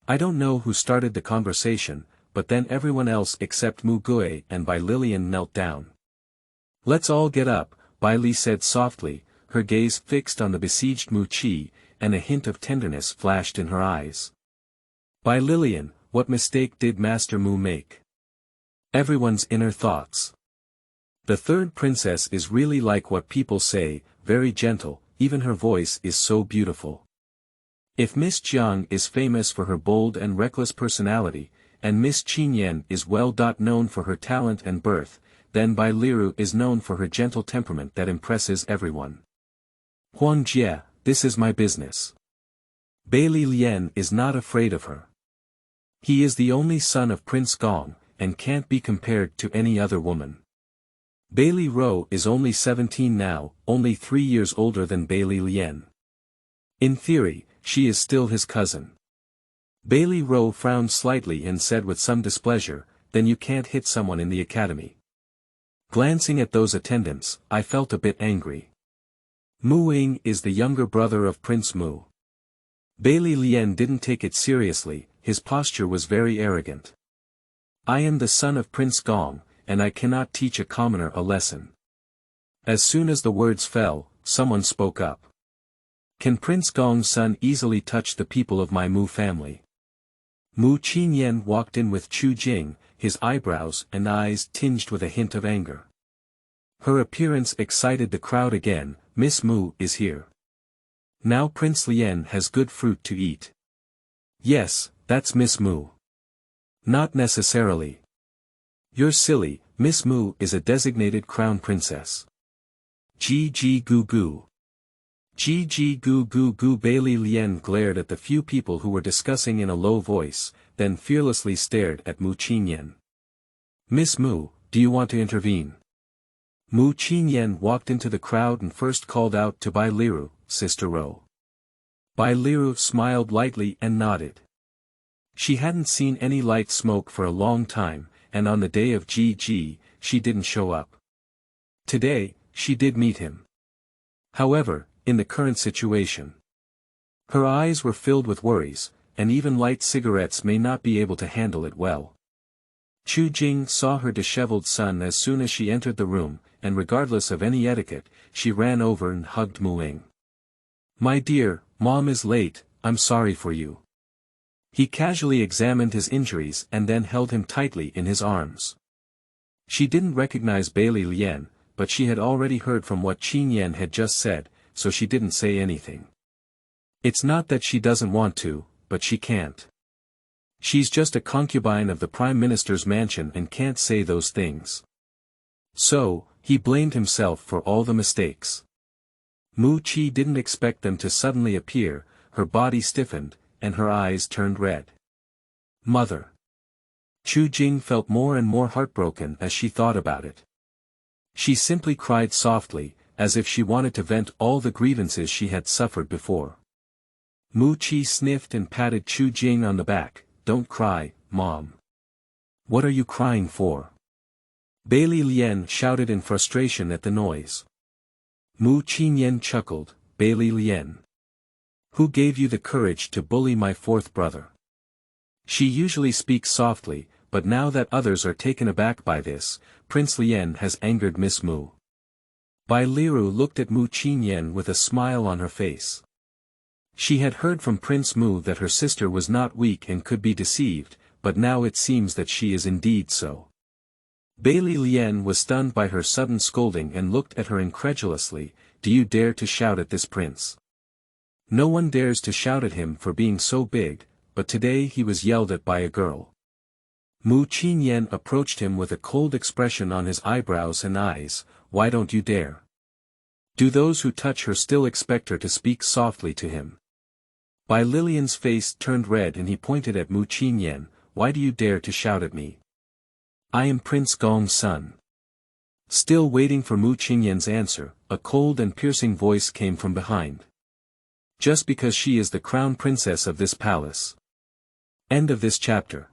I don't know who started the conversation, but then everyone else except Mu Gui and Bai Lilian knelt down. "Let's all get up," Bai Li said softly, her gaze fixed on the besieged Mu Qi, and a hint of tenderness flashed in her eyes. "Bai Lilian, what mistake did Master Mu make?" Everyone's inner thoughts. The third princess is really like what people say, very gentle, even her voice is so beautiful. If Miss Jiang is famous for her bold and reckless personality, and Miss Qingyan is well known for her talent and birth, then Bai Liru is known for her gentle temperament that impresses everyone. "Huang Jie, this is my business." Bailey Lian is not afraid of her. He is the only son of Prince Gong, and can't be compared to any other woman. Bailey Ro is only 17 now, only 3 years older than Bailey Lian. In theory, she is still his cousin. Bailey Ro frowned slightly and said with some displeasure, "Then you can't hit someone in the academy." Glancing at those attendants, I felt a bit angry. Mu Ying is the younger brother of Prince Mu. Bailey Lian didn't take it seriously, his posture was very arrogant. "I am the son of Prince Gong, and I cannot teach a commoner a lesson." As soon as the words fell, someone spoke up. "Can Prince Gong's son easily touch the people of my Mu family?" Mu Qingyan walked in with Chu Jing, his eyebrows and eyes tinged with a hint of anger. Her appearance excited the crowd again. "Miss Mu is here. Now Prince Lian has good fruit to eat." "Yes, that's Miss Mu." "Not necessarily. You're silly, Miss Mu is a designated crown princess." G goo goo. G goo goo goo. Bailey Lian glared at the few people who were discussing in a low voice, then fearlessly stared at Mu Qingyan. "Miss Mu, do you want to intervene?" Mu Qingyan walked into the crowd and first called out to Bai Liru, Sister Ro. Bai Liru smiled lightly and nodded. She hadn't seen any light smoke for a long time, and on the day of GG, she didn't show up. Today, she did meet him. However, in the current situation, her eyes were filled with worries, and even light cigarettes may not be able to handle it well. Chu Jing saw her disheveled son as soon as she entered the room, and regardless of any etiquette, she ran over and hugged Mu Ling. "My dear, Mom is late, I'm sorry for you." He casually examined his injuries and then held him tightly in his arms. She didn't recognize Bailey Lian, but she had already heard from what Qingyan had just said, so she didn't say anything. It's not that she doesn't want to, but she can't. She's just a concubine of the Prime Minister's mansion and can't say those things. So, he blamed himself for all the mistakes. Mu Qi didn't expect them to suddenly appear, her body stiffened, and her eyes turned red. Mother. Chu Jing felt more and more heartbroken as she thought about it. She simply cried softly, as if she wanted to vent all the grievances she had suffered before. Mu Qi sniffed and patted Chu Jing on the back. "Don't cry, Mom. What are you crying for?" Bailey Lian shouted in frustration at the noise. Mu Qingyan chuckled, "Bailey Lian. Who gave you the courage to bully my fourth brother?" She usually speaks softly, but now that others are taken aback by this, Prince Lian has angered Miss Mu. Bai Liru looked at Mu Qingyan with a smile on her face. She had heard from Prince Mu that her sister was not weak and could be deceived, but now it seems that she is indeed so. Bailey Lian was stunned by her sudden scolding and looked at her incredulously. "Do you dare to shout at this prince?" No one dares to shout at him for being so big, but today he was yelled at by a girl. Mu Qingyan approached him with a cold expression on his eyebrows and eyes. "Why don't you dare? Do those who touch her still expect her to speak softly to him?" Bai Lilian's face turned red and he pointed at Mu Qingyan. "Why do you dare to shout at me? I am Prince Gong's son." Still waiting for Mu Qingyan's answer, a cold and piercing voice came from behind. "Just because she is the crown princess of this palace." End of this chapter.